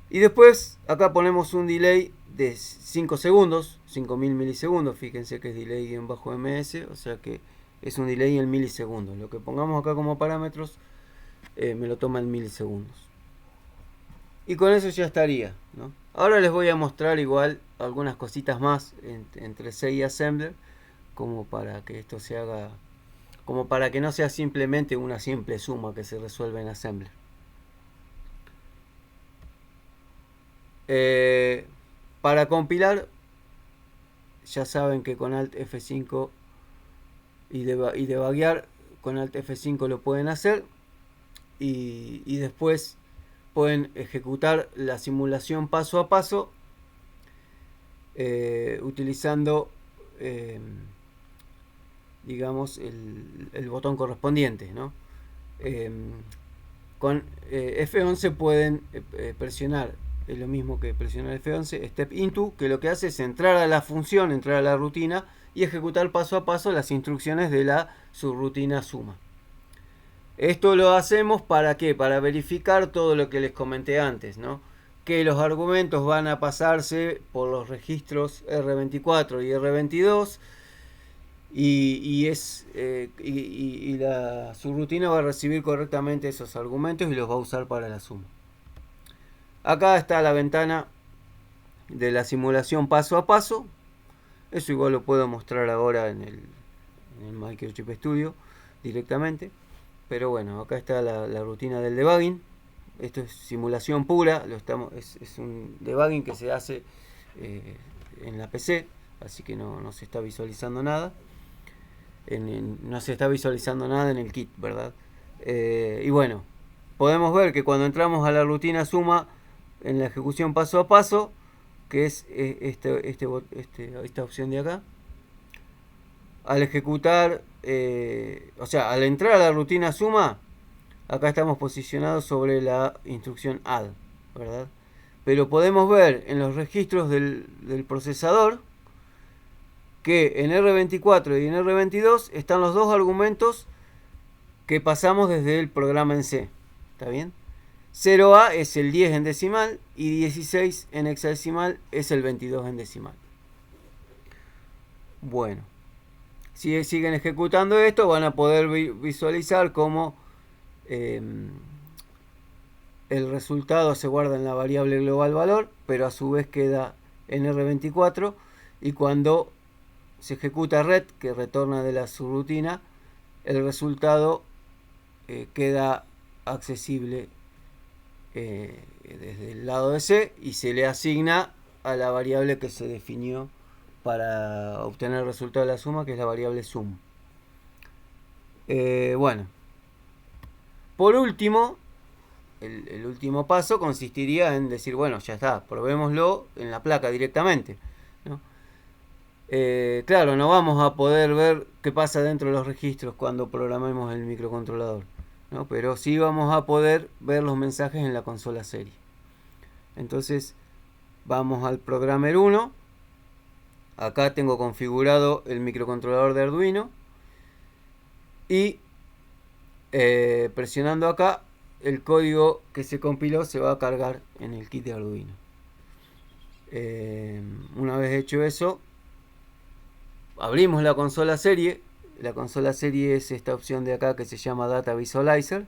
A: Y después acá ponemos un delay de 5 segundos, 5000 milisegundos, fíjense que es delay en bajo ms, o sea que es un delay en milisegundos. Lo que pongamos acá como parámetros me lo toma en milisegundos. Y con eso ya estaría, ¿no? Ahora les voy a mostrar igual algunas cositas más entre C y Assembler, como para que esto se haga, como para que no sea simplemente una simple suma que se resuelve en Assembler. Para compilar, ya saben que con Alt F5 y debuguear, con Alt F5 lo pueden hacer, y después pueden ejecutar la simulación paso a paso utilizando digamos el botón correspondiente, ¿no? Con F11 pueden presionar, es lo mismo que presionar F11, Step Into, que lo que hace es entrar a la función, entrar a la rutina y ejecutar paso a paso las instrucciones de la subrutina suma. Esto lo hacemos ¿para qué? Para verificar todo lo que les comenté antes, ¿no? Que los argumentos van a pasarse por los registros R24 y R22 y la subrutina va a recibir correctamente esos argumentos y los va a usar para la suma. Acá está la ventana de la simulación paso a paso. Eso igual lo puedo mostrar ahora en el Microchip Studio directamente. Pero bueno, acá está la rutina del debugging. Esto es simulación pura, es un debugging que se hace en la PC, así que no se está visualizando nada. No se está visualizando nada en el kit, ¿verdad? Y bueno, podemos ver que cuando entramos a la rutina suma en la ejecución paso a paso, que es esta opción de acá, al ejecutar, o sea, al entrar a la rutina suma, acá estamos posicionados sobre la instrucción add, ¿verdad? Pero podemos ver en los registros del procesador que en R24 y en R22 están los dos argumentos que pasamos desde el programa en C. ¿Está bien? 0A es el 10 en decimal y 16 en hexadecimal es el 22 en decimal. Bueno, si siguen ejecutando esto, van a poder visualizar cómo el resultado se guarda en la variable global valor, pero a su vez queda en R24, y cuando se ejecuta ret, que retorna de la subrutina, el resultado queda accesible desde el lado de C y se le asigna a la variable que se definió para obtener el resultado de la suma, que es la variable sum. Bueno, por último, el último paso consistiría en decir, bueno, ya está, probémoslo en la placa directamente, ¿no? Claro, no vamos a poder ver qué pasa dentro de los registros cuando programemos el microcontrolador, ¿no? Pero sí vamos a poder ver los mensajes en la consola serie. Entonces vamos al Programmer 1. Acá tengo configurado el microcontrolador de Arduino y presionando acá el código que se compiló se va a cargar en el kit de Arduino. Una vez hecho eso, abrimos la consola serie. La consola serie es esta opción de acá que se llama Data Visualizer.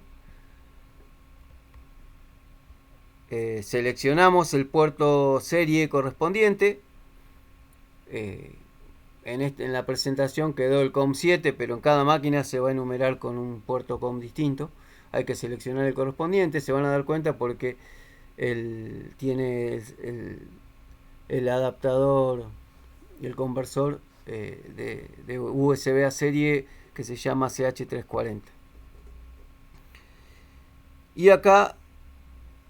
A: Seleccionamos el puerto serie correspondiente. En la presentación quedó el COM7, pero en cada máquina se va a enumerar con un puerto COM distinto. Hay que seleccionar el correspondiente. Se van a dar cuenta porque tiene el adaptador y el conversor de USB a serie que se llama CH340. Y acá,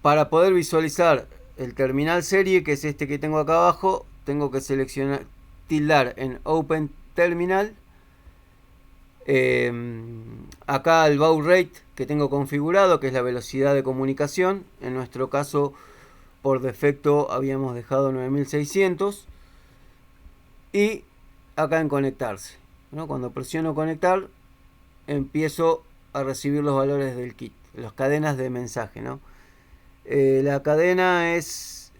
A: para poder visualizar el terminal serie, que es este que tengo acá abajo, tengo que seleccionar, tildar en Open Terminal. Acá el baud rate que tengo configurado, que es la velocidad de comunicación. En nuestro caso por defecto habíamos dejado 9600. Y acá en conectarse, ¿no? Cuando presiono conectar, empiezo a recibir los valores del kit, las cadenas de mensaje, ¿no? La cadena es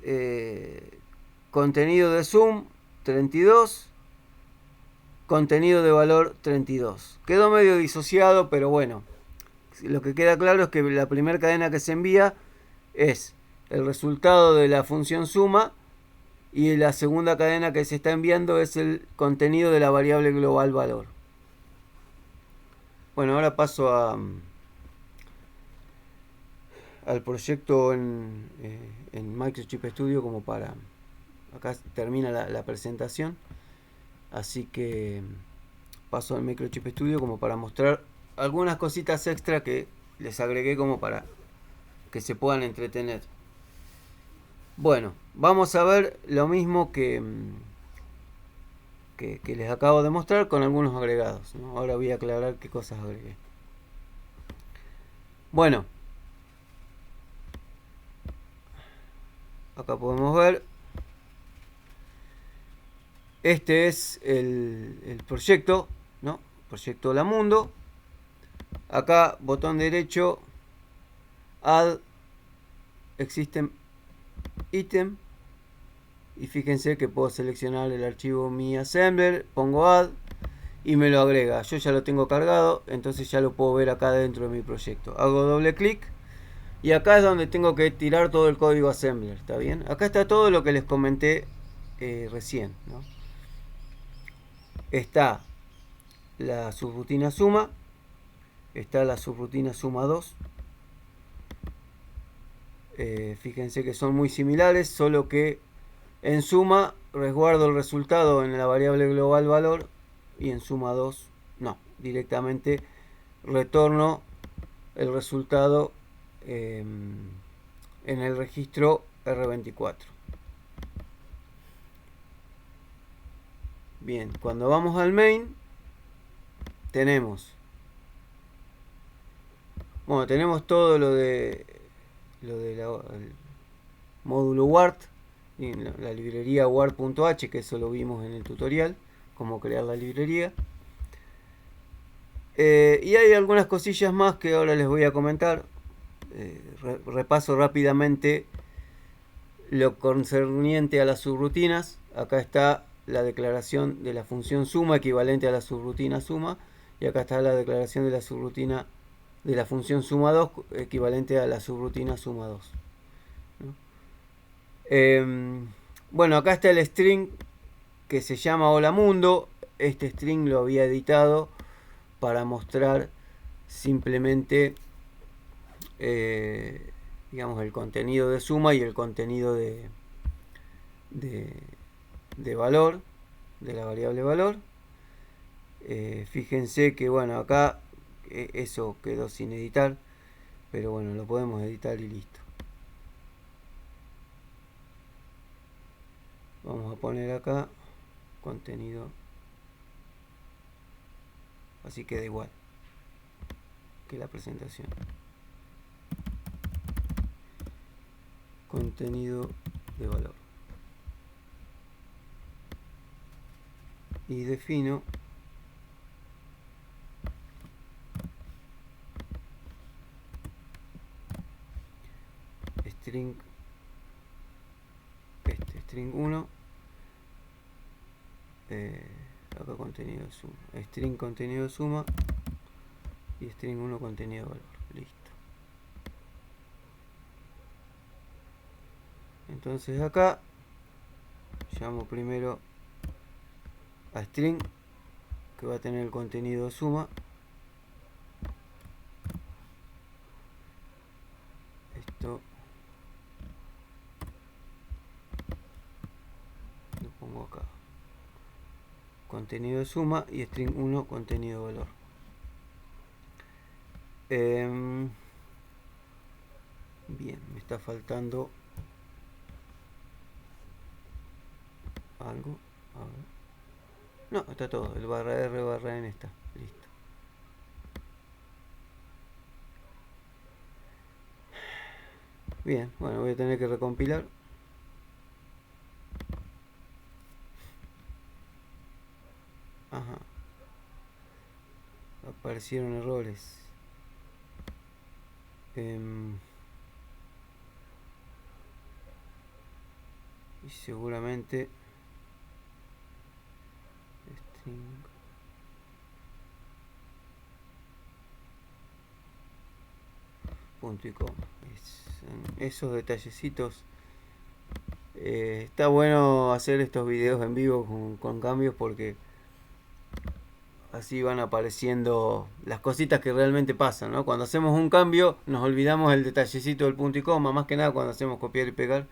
A: contenido de Zoom 32, contenido de valor 32. Quedó medio disociado, pero bueno, lo que queda claro es que la primera cadena que se envía es el resultado de la función suma, y la segunda cadena que se está enviando es el contenido de la variable global valor. Bueno, ahora paso al proyecto en Microchip Studio, como para... Acá termina la presentación, así que paso al Microchip Studio como para mostrar algunas cositas extra que les agregué como para que se puedan entretener. Bueno, vamos a ver lo mismo que les acabo de mostrar con algunos agregados, ¿no? Ahora voy a aclarar qué cosas agregué. Bueno, acá podemos ver, este es el proyecto, ¿no? Proyecto Lamundo. Acá botón derecho, Add Existing Item, y fíjense que puedo seleccionar el archivo Mi Assembler, pongo Add y me lo agrega. Yo ya lo tengo cargado, entonces ya lo puedo ver acá dentro de mi proyecto. Hago doble clic y acá es donde tengo que tirar todo el código Assembler, ¿está bien? Acá está todo lo que les comenté recién, ¿no? Está la subrutina suma, está la subrutina suma 2. Fíjense que son muy similares, solo que en suma resguardo el resultado en la variable global valor, y en suma 2 no, directamente retorno el resultado en el registro R24. Bien, cuando vamos al main tenemos todo lo de el módulo Wart y la librería Wart.h, que eso lo vimos en el tutorial, cómo crear la librería. Y hay algunas cosillas más que ahora les voy a comentar. Repaso rápidamente lo concerniente a las subrutinas. Acá está la declaración de la función suma equivalente a la subrutina suma, y acá está la declaración de la subrutina de la función suma 2 equivalente a la subrutina suma 2, ¿no? Bueno, acá está el string que se llama Hola Mundo. Este string lo había editado para mostrar simplemente digamos el contenido de suma y el contenido de valor, de la variable valor. Fíjense que bueno, acá eso quedó sin editar, pero bueno, lo podemos editar y listo. Vamos a poner acá contenido, así queda igual que la presentación. Contenido de valor, y defino string, string 1, acá contenido de suma, string contenido de suma y string 1 contenido de valor, listo. Entonces acá llamo primero a string, que va a tener el contenido de suma. Esto lo pongo acá, contenido de suma, y string 1 contenido de valor. Bien, me está faltando algo. A ver. No, está todo. El barra R barra N está. Listo. Bien, bueno, voy a tener que recompilar. Ajá. Aparecieron errores. Y seguramente string punto y coma. Esos detallecitos. Está bueno hacer estos videos en vivo con cambios porque así van apareciendo las cositas que realmente pasan, ¿no? Cuando hacemos un cambio nos olvidamos el detallecito del punto y coma, más que nada cuando hacemos copiar y pegar,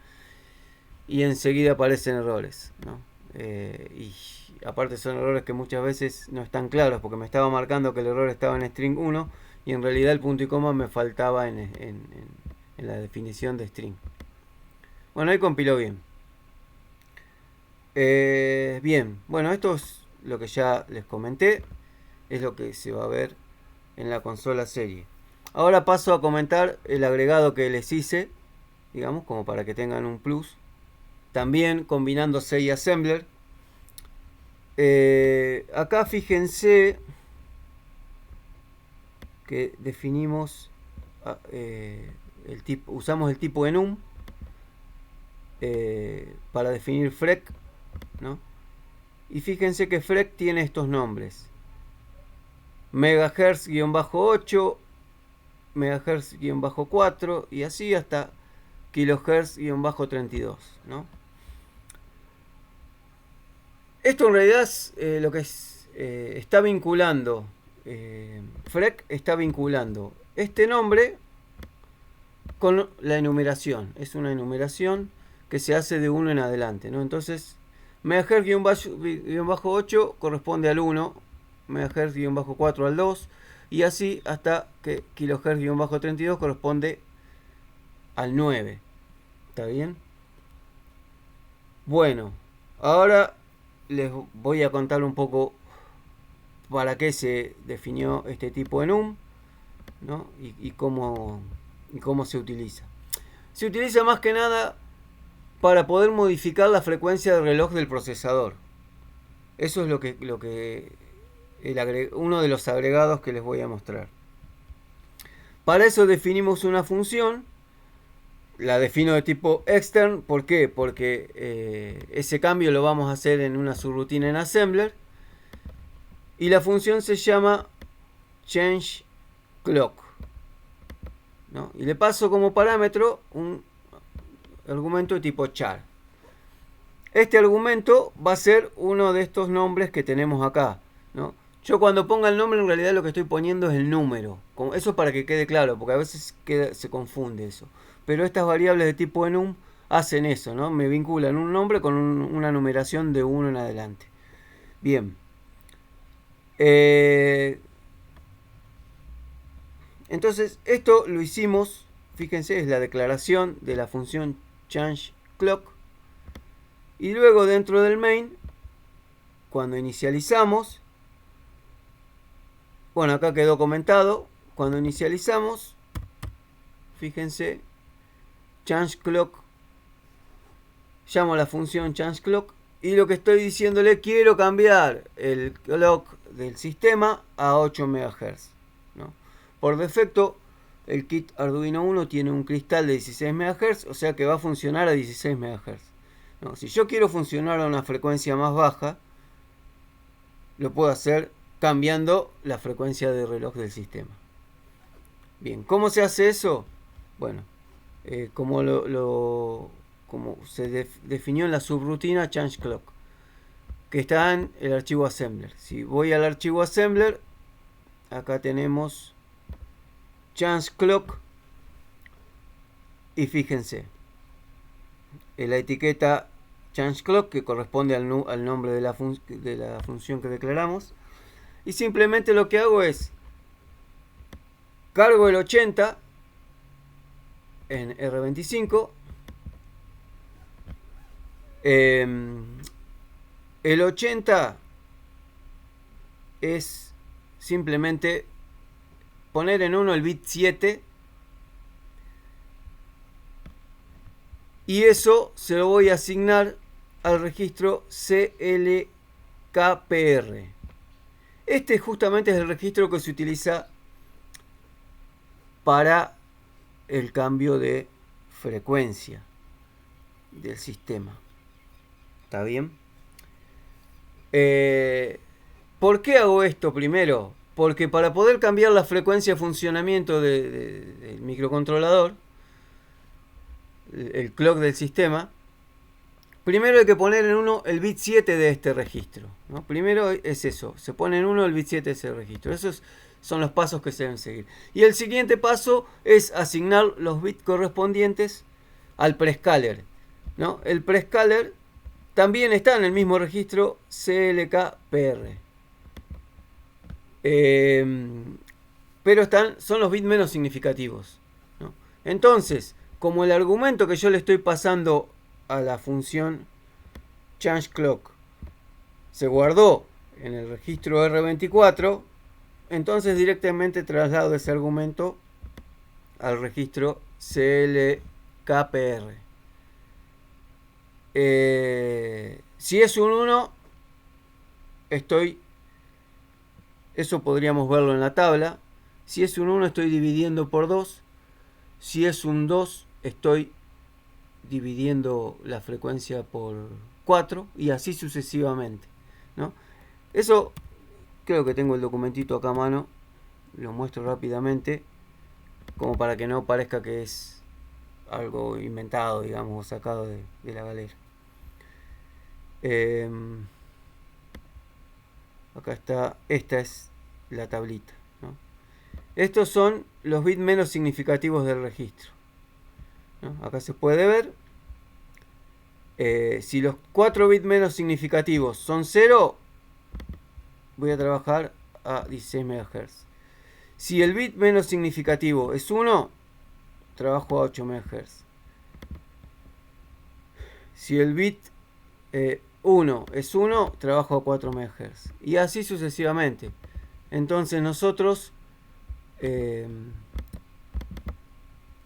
A: y enseguida aparecen errores, ¿no? Y aparte son errores que muchas veces no están claros, porque me estaba marcando que el error estaba en string 1 y en realidad el punto y coma me faltaba en la definición de string. Bueno, ahí compiló bien. Bien, bueno, esto es lo que ya les comenté, es lo que se va a ver en la consola serie. Ahora paso a comentar el agregado que les hice, digamos, como para que tengan un plus. También combinando C y Assembler. Acá fíjense que definimos usamos el tipo enum para definir frec, ¿no? Y fíjense que frec tiene estos nombres: megahertz-8, megahertz-4 y así hasta kilohertz-32, ¿no? Esto en realidad es lo que está vinculando. Frec está vinculando este nombre con la enumeración. Es una enumeración que se hace de 1 en adelante, ¿no? Entonces, megahertz-8 corresponde al 1, megahertz-4 al 2, y así hasta que kilohertz-32 corresponde al 9. ¿Está bien? Bueno, ahora les voy a contar un poco para qué se definió este tipo enum, ¿no? y cómo se utiliza. Se utiliza más que nada para poder modificar la frecuencia de reloj del procesador. Eso es uno de los agregados que les voy a mostrar. Para eso definimos una función. La defino de tipo extern. ¿Por qué? Porque ese cambio lo vamos a hacer en una subrutina en Assembler. Y la función se llama change clock, ¿no? Y le paso como parámetro un argumento de tipo char. Este argumento va a ser uno de estos nombres que tenemos acá, ¿no? Yo cuando ponga el nombre en realidad lo que estoy poniendo es el número. Eso para que quede claro, porque a veces se confunde eso. Pero estas variables de tipo enum hacen eso, ¿no? Me vinculan un nombre con una numeración de 1 en adelante. Bien. Entonces esto lo hicimos, fíjense, es la declaración de la función change clock. Y luego dentro del main, cuando inicializamos, bueno, acá quedó comentado, cuando inicializamos, fíjense, change clock, llamo a la función change clock y lo que estoy diciéndole, quiero cambiar el clock del sistema a 8 MHz, ¿no? Por defecto, el kit Arduino Uno tiene un cristal de 16 MHz, o sea que va a funcionar a 16 MHz. ¿No? Si yo quiero funcionar a una frecuencia más baja, lo puedo hacer cambiando la frecuencia de reloj del sistema. Bien, ¿cómo se hace eso? Bueno, como se definió en la subrutina change clock, que está en el archivo assembler. Si voy al archivo assembler, acá tenemos change clock y fíjense, en la etiqueta change clock que corresponde al nombre de la función que declaramos, y simplemente lo que hago es cargo el 80 en R25. El 80 es simplemente poner en 1 el bit 7 y eso se lo voy a asignar al registro CLKPR. Este justamente es el registro que se utiliza para el cambio de frecuencia del sistema. ¿Está bien? ¿Por qué hago esto primero? Porque para poder cambiar la frecuencia de funcionamiento del microcontrolador, el clock del sistema, primero hay que poner en 1 el bit 7 de este registro, ¿no? Primero es eso, se pone en 1 el bit 7 de ese registro. Esos son los pasos que se deben seguir. Y el siguiente paso es asignar los bits correspondientes al prescaler, ¿no? El prescaler también está en el mismo registro CLKPR. Pero son los bits menos significativos, ¿no? Entonces, como el argumento que yo le estoy pasando a la función changeClock se guardó en el registro R24, entonces directamente traslado ese argumento al registro CLKPR. Si es un 1, eso podríamos verlo en la tabla. Si es un 1, estoy dividiendo por 2. Si es un 2, estoy dividiendo la frecuencia por 4 y así sucesivamente, ¿no? Eso creo que tengo el documentito acá a mano, lo muestro rápidamente como para que no parezca que es algo inventado, digamos, o sacado de la galera. Acá está, esta es la tablita, ¿no? Estos son los bits menos significativos del registro, ¿no? Acá se puede ver. Si los 4 bits menos significativos son 0, voy a trabajar a 16 MHz. Si el bit menos significativo es 1, trabajo a 8 MHz. Si el bit 1 es 1, trabajo a 4 MHz. Y así sucesivamente. Entonces nosotros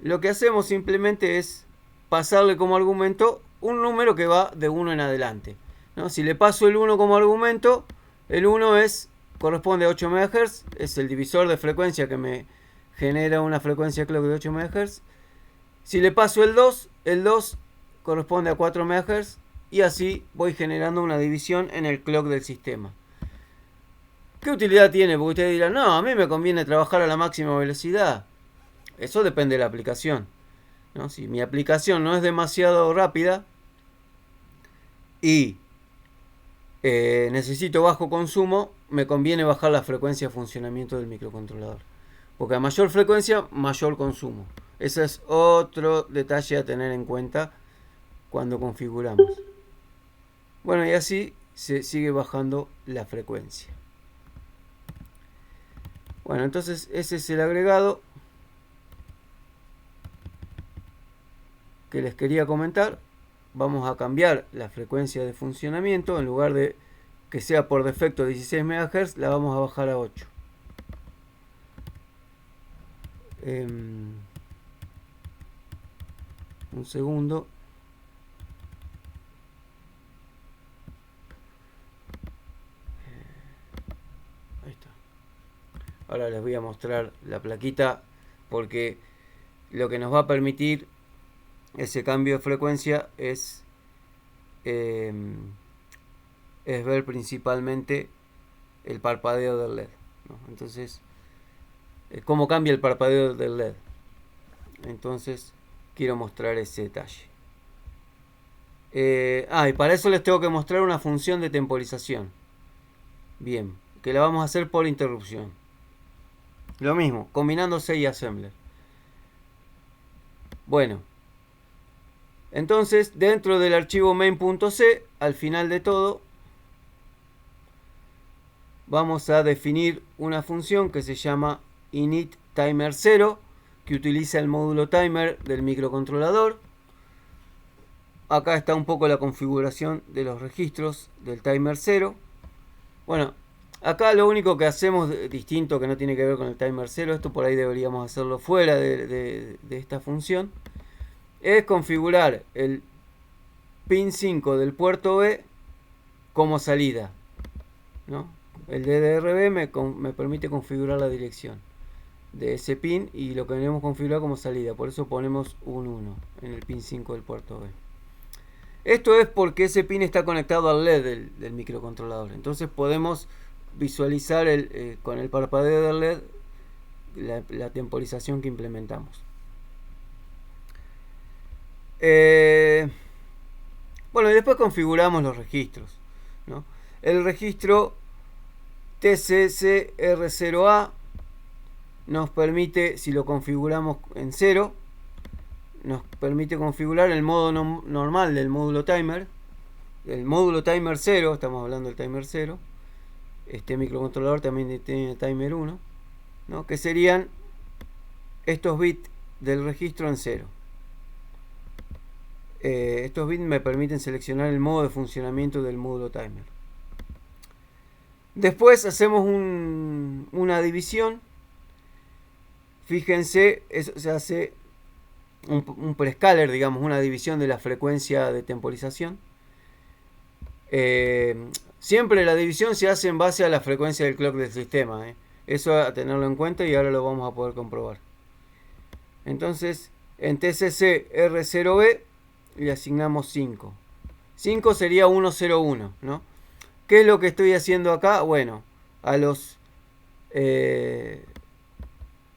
A: lo que hacemos simplemente es pasarle como argumento un número que va de 1 en adelante, ¿no? Si le paso el 1 como argumento, el 1 corresponde a 8 MHz, es el divisor de frecuencia que me genera una frecuencia clock de 8 MHz. Si le paso el 2 corresponde a 4 MHz y así voy generando una división en el clock del sistema. ¿Qué utilidad tiene? Porque ustedes dirán, no, a mí me conviene trabajar a la máxima velocidad. Eso depende de la aplicación, ¿no? Si mi aplicación no es demasiado rápida y necesito bajo consumo, me conviene bajar la frecuencia de funcionamiento del microcontrolador. Porque a mayor frecuencia, mayor consumo. Ese es otro detalle a tener en cuenta cuando configuramos. Bueno, y así se sigue bajando la frecuencia. Bueno, entonces ese es el agregado que les quería comentar. Vamos a cambiar la frecuencia de funcionamiento. En lugar de que sea por defecto 16 MHz, la vamos a bajar a 8. Un segundo. Ahí está. Ahora les voy a mostrar la plaquita, porque lo que nos va a permitir ese cambio de frecuencia es ver principalmente el parpadeo del LED, ¿no? Entonces, cómo cambia el parpadeo del LED. Entonces, quiero mostrar ese detalle. Y para eso les tengo que mostrar una función de temporización. Bien, que la vamos a hacer por interrupción. Lo mismo, combinando C y assembler. Bueno, entonces dentro del archivo main.c, al final de todo, vamos a definir una función que se llama initTimer0, que utiliza el módulo timer del microcontrolador. Acá está un poco la configuración de los registros del timer 0. Bueno, acá lo único que hacemos distinto, que no tiene que ver con el timer 0, esto por ahí deberíamos hacerlo fuera de esta función, es configurar el pin 5 del puerto B como salida, ¿no? El DDRB me permite configurar la dirección de ese pin y lo queremos configurar como salida, por eso ponemos un 1 en el pin 5 del puerto B. Esto es porque ese pin está conectado al LED del microcontrolador, entonces podemos visualizar con el parpadeo del LED la temporización que implementamos. Bueno, y después configuramos los registros, ¿no? El registro TCCR0A nos permite, si lo configuramos en 0, nos permite configurar el modo normal del módulo timer. El módulo timer 0, estamos hablando del timer 0. Este microcontrolador también tiene timer 1, ¿no? Que serían estos bits del registro en 0. Estos bits me permiten seleccionar el modo de funcionamiento del módulo timer. Después hacemos una división. Fíjense, eso se hace un prescaler, digamos, una división de la frecuencia de temporización. Siempre la división se hace en base a la frecuencia del clock del sistema. Eso a tenerlo en cuenta y ahora lo vamos a poder comprobar. Entonces, en TCC R0B le asignamos 5. 5 sería 101, ¿no? ¿Qué es lo que estoy haciendo acá? Bueno, a los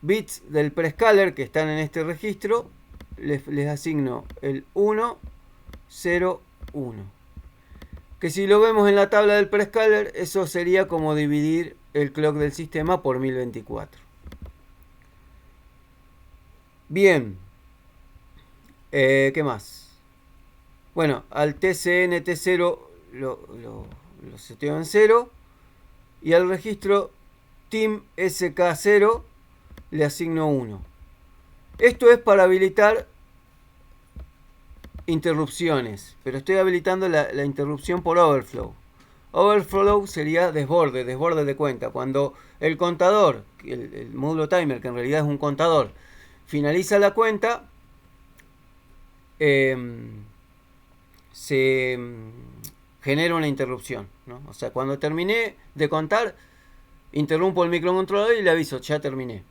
A: bits del prescaler que están en este registro les asigno el 1, 0, 1. Que si lo vemos en la tabla del prescaler, eso sería como dividir el clock del sistema por 1024. Bien. ¿Qué más? Bueno, al TCN T0 lo seteo en 0. Y al registro TIM SK0 le asigno 1. Esto es para habilitar interrupciones, pero estoy habilitando la interrupción por overflow. Overflow sería desborde de cuenta. Cuando el contador, el módulo timer, que en realidad es un contador, finaliza la cuenta, se genera una interrupción, ¿no? O sea, cuando terminé de contar, interrumpo el microcontrolador y le aviso, ya terminé.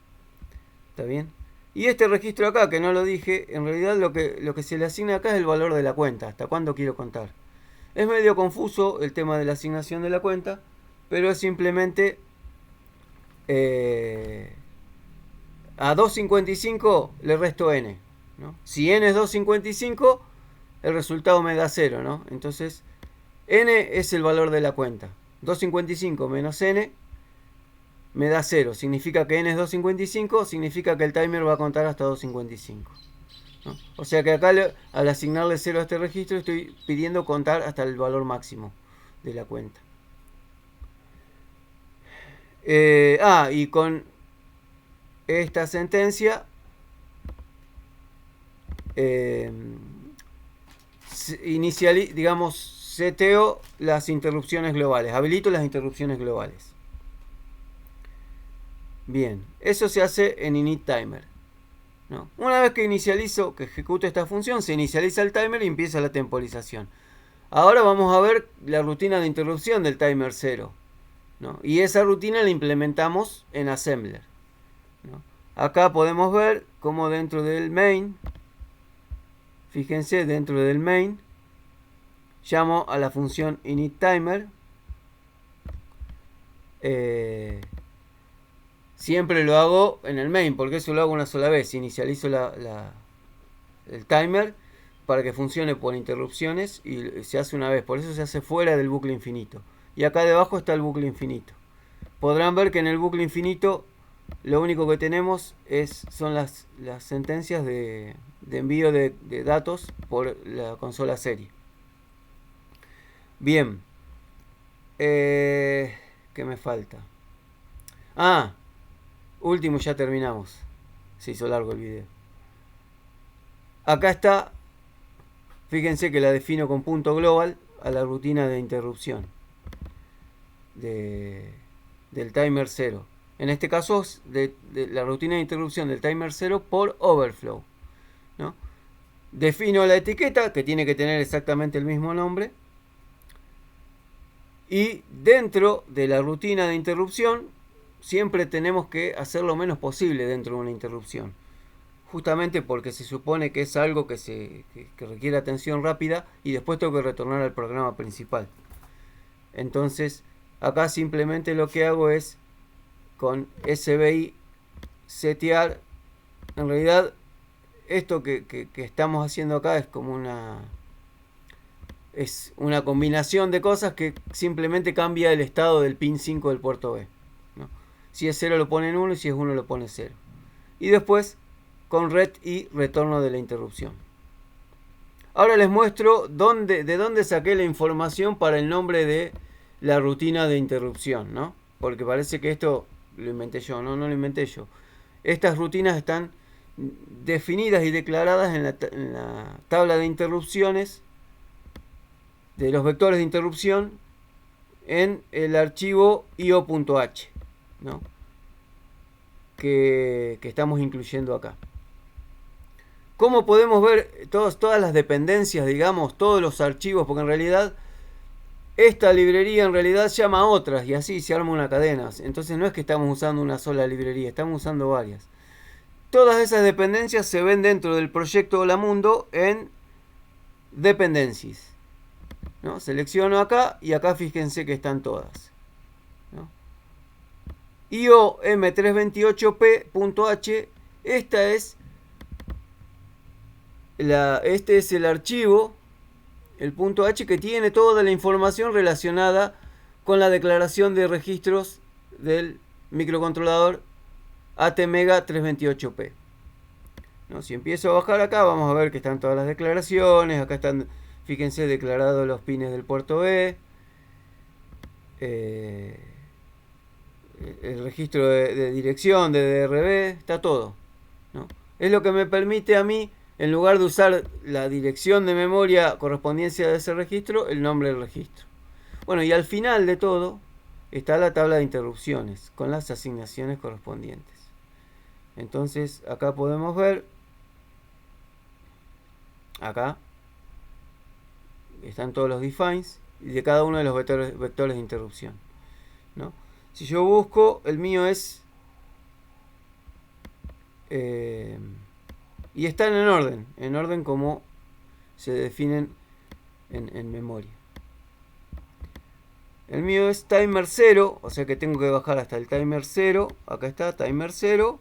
A: ¿Está bien? Y este registro acá, que no lo dije, en realidad lo que se le asigna acá es el valor de la cuenta, hasta cuándo quiero contar. Es medio confuso el tema de la asignación de la cuenta, pero es simplemente a 255 le resto n, ¿no? Si n es 255, el resultado me da 0, ¿no? Entonces, n es el valor de la cuenta. 255 menos n me da 0. Significa que n es 255, significa que el timer va a contar hasta 255. ¿No? O sea que acá al asignarle 0 a este registro estoy pidiendo contar hasta el valor máximo de la cuenta. Y con esta sentencia seteo las interrupciones globales, habilito las interrupciones globales. Bien, eso se hace en init timer, ¿no? Una vez que inicializo, que ejecuto esta función, se inicializa el timer y empieza la temporización. Ahora vamos a ver la rutina de interrupción del timer 0, ¿no? Y esa rutina la implementamos en assembler, ¿no? Acá podemos ver cómo dentro del main, fíjense, dentro del main, llamo a la función initTimer. Siempre lo hago en el main, porque eso lo hago una sola vez. Inicializo el timer para que funcione por interrupciones y se hace una vez. Por eso se hace fuera del bucle infinito. Y acá debajo está el bucle infinito. Podrán ver que en el bucle infinito lo único que tenemos son las sentencias de envío de datos por la consola serie. Bien. ¿Qué me falta? Último, ya terminamos. Se hizo largo el video. Acá está. Fíjense que la defino con punto global a la rutina de interrupción del timer 0. En este caso de la rutina de interrupción del timer 0 por overflow, ¿no? defino la etiqueta, que tiene que tener exactamente el mismo nombre, y dentro de la rutina de interrupción siempre tenemos que hacer lo menos posible dentro de una interrupción, justamente porque se supone que es algo que requiere atención rápida y después tengo que retornar al programa principal. Entonces acá simplemente lo que hago es con SBI setear. En realidad esto que estamos haciendo acá es como una combinación de cosas que simplemente cambia el estado del pin 5 del puerto B, ¿no? Si es 0 lo pone en 1 y si es 1 lo pone 0. Y después con ret y retorno de la interrupción. Ahora les muestro de dónde saqué la información para el nombre de la rutina de interrupción, ¿no? Porque parece que esto lo inventé yo. No lo inventé yo. Estas rutinas están definidas y declaradas en la tabla de interrupciones de los vectores de interrupción en el archivo io.h, ¿no? que estamos incluyendo acá. ¿Cómo podemos ver todas las dependencias, digamos, todos los archivos? Porque en realidad esta librería en realidad llama a otras y así se arma una cadena. Entonces no es que estamos usando una sola librería, estamos usando varias. Todas esas dependencias se ven dentro del proyecto Hola Mundo en Dependencies, ¿no? Selecciono acá y acá fíjense que están todas, ¿no? IOM328p.h, este es el archivo, el .h, que tiene toda la información relacionada con la declaración de registros del microcontrolador ATmega 328p. ¿No? Si empiezo a bajar acá, vamos a ver que están todas las declaraciones. Acá están, fíjense, declarados los pines del puerto B, el registro de dirección de DRB, está todo, ¿no? Es lo que me permite a mí, en lugar de usar la dirección de memoria correspondencia de ese registro, el nombre del registro. Bueno, y al final de todo está la tabla de interrupciones con las asignaciones correspondientes. Entonces acá podemos ver, acá están todos los defines de cada uno de los vectores de interrupción, ¿no? Si yo busco, el mío es y están en orden como se definen en memoria. El mío es timer 0, o sea que tengo que bajar hasta el timer 0. Acá está, timer 0,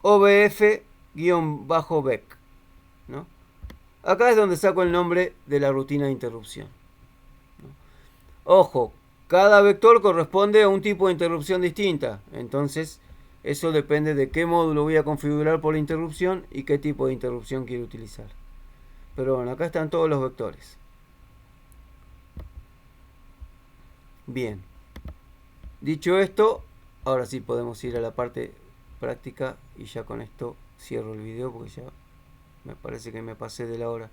A: OBF-BEC, ¿no? Acá es donde saco el nombre de la rutina de interrupción, ¿no? Ojo, cada vector corresponde a un tipo de interrupción distinta. Entonces, eso depende de qué módulo voy a configurar por la interrupción y qué tipo de interrupción quiero utilizar. Pero bueno, acá están todos los vectores. Bien. Dicho esto, ahora sí podemos ir a la parte práctica y ya con esto cierro el video porque ya me parece que me pasé de la hora.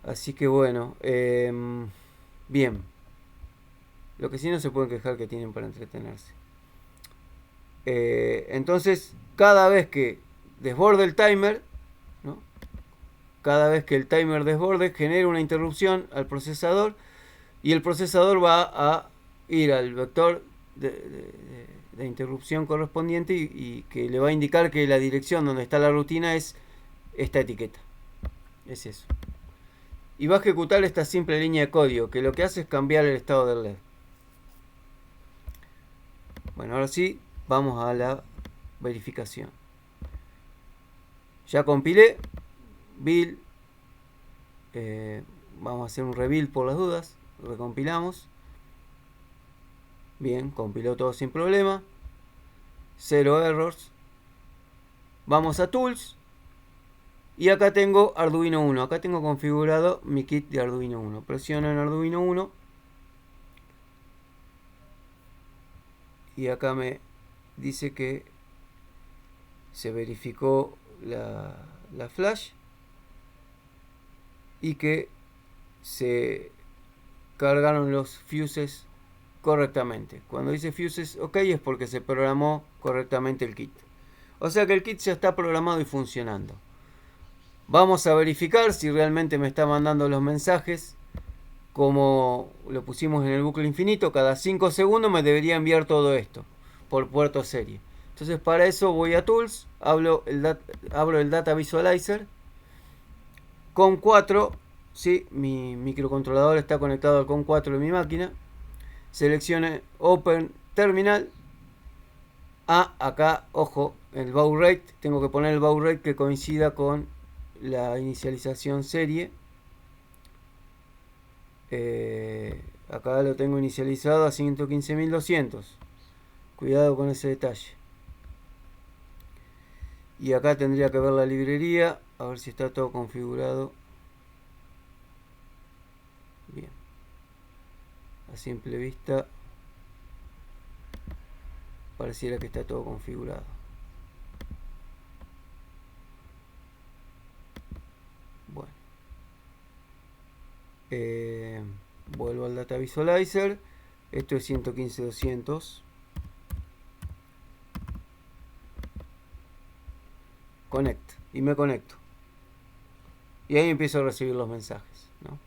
A: Así que bueno, bien. Lo que sí no se pueden quejar que tienen para entretenerse. Entonces, cada vez que desborde el timer, ¿no? Cada vez que el timer desborde, genera una interrupción al procesador y el procesador va a ir al vector de interrupción correspondiente y que le va a indicar que la dirección donde está la rutina es esta etiqueta. Es eso. Y va a ejecutar esta simple línea de código que lo que hace es cambiar el estado del LED. Bueno, ahora sí, vamos a la verificación. Ya compilé. Build. Vamos a hacer un rebuild por las dudas. Recompilamos. Bien, compiló todo sin problema. 0 errors. Vamos a Tools. Y acá tengo Arduino 1. Acá tengo configurado mi kit de Arduino 1. Presiono en Arduino 1. Y acá me dice que se verificó la flash y que se cargaron los fuses correctamente. Cuando dice fuses ok es porque se programó correctamente el kit. O sea que el kit ya está programado y funcionando. Vamos a verificar si realmente me está mandando los mensajes como lo pusimos en el bucle infinito. Cada 5 segundos me debería enviar todo esto por puerto serie. Entonces para eso voy a Tools, abro el Data Visualizer. Con 4, ¿sí? Mi microcontrolador está conectado al COM 4 de mi máquina. Seleccione Open Terminal. Acá, ojo, el baud rate. Tengo que poner el baud rate que coincida con la inicialización serie. Acá lo tengo inicializado a 115.200. Cuidado con ese detalle. Y acá tendría que ver la librería, a ver si está todo configurado. Bien. A simple vista pareciera que está todo configurado. Bueno. Vuelvo al Data Visualizer. Esto es 115.200. Connect. Y me conecto. Y ahí empiezo a recibir los mensajes, ¿no?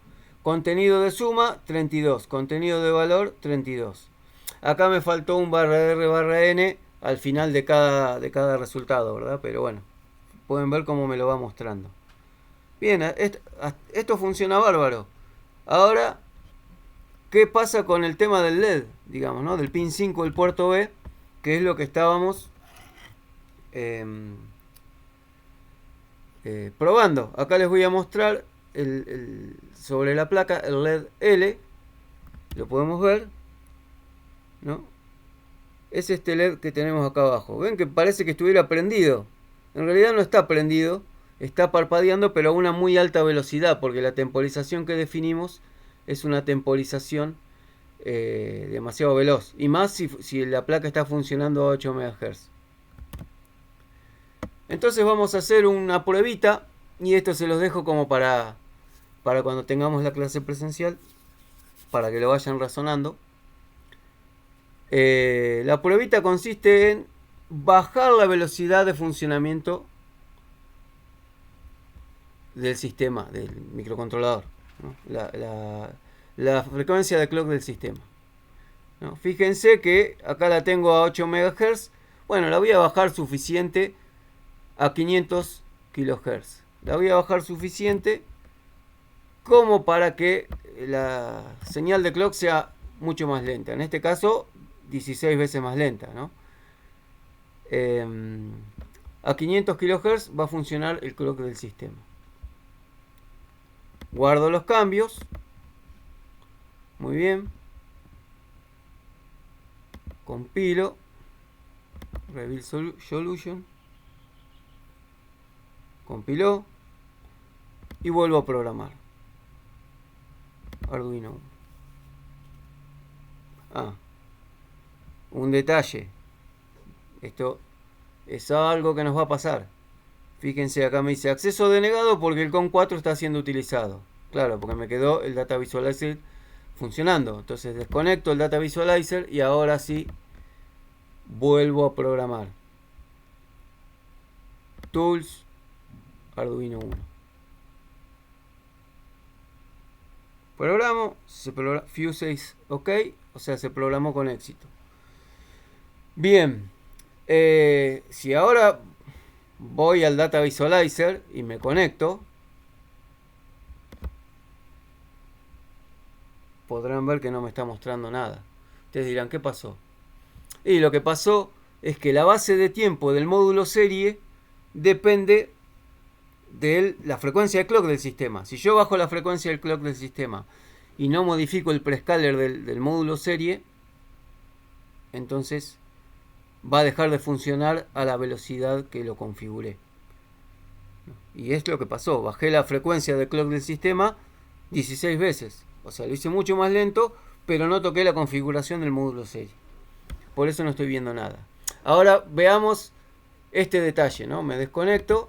A: Contenido de suma, 32. Contenido de valor, 32. Acá me faltó un /R/N al final de cada resultado, ¿verdad? Pero bueno, pueden ver cómo me lo va mostrando. Bien, esto funciona bárbaro. Ahora, ¿qué pasa con el tema del LED? Digamos, ¿no? Del pin 5 del puerto B, que es lo que estábamos probando. Acá les voy a mostrar sobre la placa el LED L. Lo podemos ver, ¿no? Es este LED que tenemos acá abajo. Ven que parece que estuviera prendido. En realidad no está prendido. Está parpadeando, pero a una muy alta velocidad, porque la temporización que definimos es una temporización demasiado veloz. Y más si la placa está funcionando a 8 MHz. Entonces vamos a hacer una pruebita. Y esto se los dejo como para cuando tengamos la clase presencial, para que lo vayan razonando. La pruebita consiste en bajar la velocidad de funcionamiento del sistema, del microcontrolador, ¿no? La frecuencia de clock del sistema, ¿no? Fíjense que acá la tengo a 8 MHz. Bueno, la voy a bajar suficiente a 500 kHz. La voy a bajar suficiente como para que la señal de clock sea mucho más lenta. En este caso, 16 veces más lenta, ¿no? A 500 kHz va a funcionar el clock del sistema. Guardo los cambios. Muy bien. Compilo. Reveal Solution. Compiló. Y vuelvo a programar. Arduino. Un detalle. Esto es algo que nos va a pasar. Fíjense, acá me dice acceso denegado porque el COM 4 está siendo utilizado. Claro, porque me quedó el Data Visualizer funcionando. Entonces desconecto el Data Visualizer y ahora sí vuelvo a programar. Tools, Arduino 1. Programo, Fuse OK, o sea, se programó con éxito. Bien, si ahora voy al Data Visualizer y me conecto, podrán ver que no me está mostrando nada. Ustedes dirán, ¿qué pasó? Y lo que pasó es que la base de tiempo del módulo serie depende de la frecuencia de clock del sistema. Si yo bajo la frecuencia del clock del sistema y no modifico el prescaler del módulo serie, entonces va a dejar de funcionar a la velocidad que lo configuré. Y es lo que pasó. Bajé la frecuencia de clock del sistema 16 veces. O sea, lo hice mucho más lento, pero no toqué la configuración del módulo serie. Por eso no estoy viendo nada. Ahora veamos este detalle, ¿no? Me desconecto.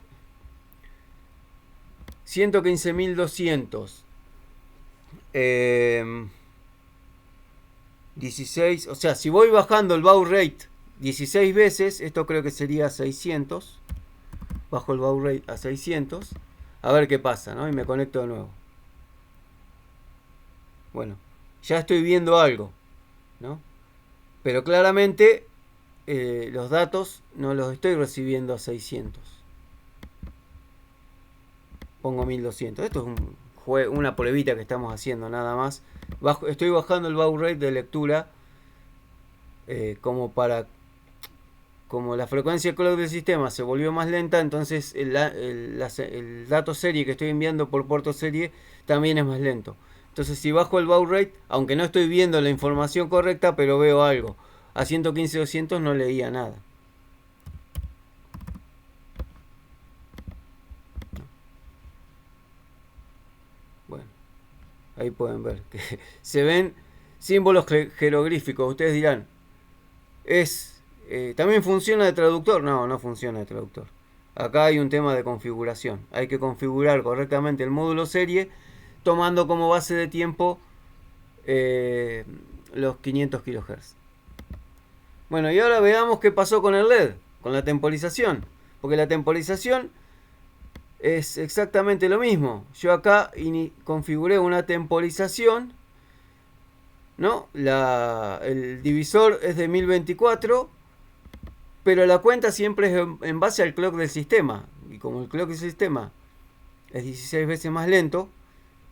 A: 115.200. 16. O sea, si voy bajando el baud rate 16 veces, esto creo que sería 600. Bajo el baud rate a 600. a ver qué pasa, ¿no? Y me conecto de nuevo. Bueno, ya estoy viendo algo, ¿no? Pero claramente los datos no los estoy recibiendo a 600. Pongo 1200. Esto es una pruebita que estamos haciendo nada más. Estoy bajando el baud rate de lectura como la frecuencia de clock del sistema se volvió más lenta, entonces el dato serie que estoy enviando por puerto serie también es más lento. Entonces si bajo el baud rate, aunque no estoy viendo la información correcta, pero veo algo. A 115-200 no leía nada. Bueno, ahí pueden ver que se ven símbolos jeroglíficos. Ustedes dirán, ¿también funciona de traductor? No, no funciona de traductor. Acá hay un tema de configuración. Hay que configurar correctamente el módulo serie tomando como base de tiempo los 500 kHz. Bueno, y ahora veamos qué pasó con el LED, con la temporización. Porque la temporización es exactamente lo mismo. Yo acá configuré una temporización, ¿no? El divisor es de 1024, pero la cuenta siempre es en base al clock del sistema. Y como el clock del sistema es 16 veces más lento,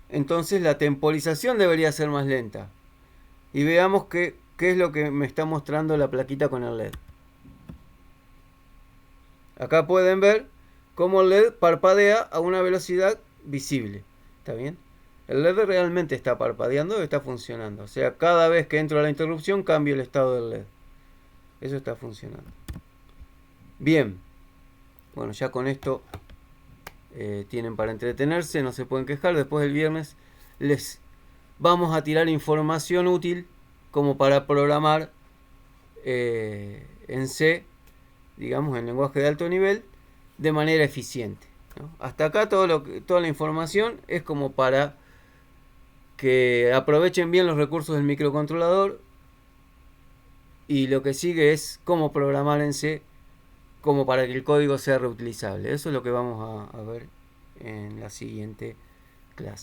A: entonces la temporización debería ser más lenta. Y veamos qué es lo que me está mostrando la plaquita con el LED. Acá pueden ver cómo el LED parpadea a una velocidad visible. ¿Está bien? El LED realmente está parpadeando y está funcionando. O sea, cada vez que entro a la interrupción cambio el estado del LED. Eso está funcionando. Bien. Bueno, ya con esto tienen para entretenerse, no se pueden quejar. Después del viernes les vamos a tirar información útil como para programar en C, digamos en lenguaje de alto nivel, de manera eficiente, ¿no? Hasta acá toda la información es como para que aprovechen bien los recursos del microcontrolador, y lo que sigue es cómo programar en C como para que el código sea reutilizable. Eso es lo que vamos a ver en la siguiente clase.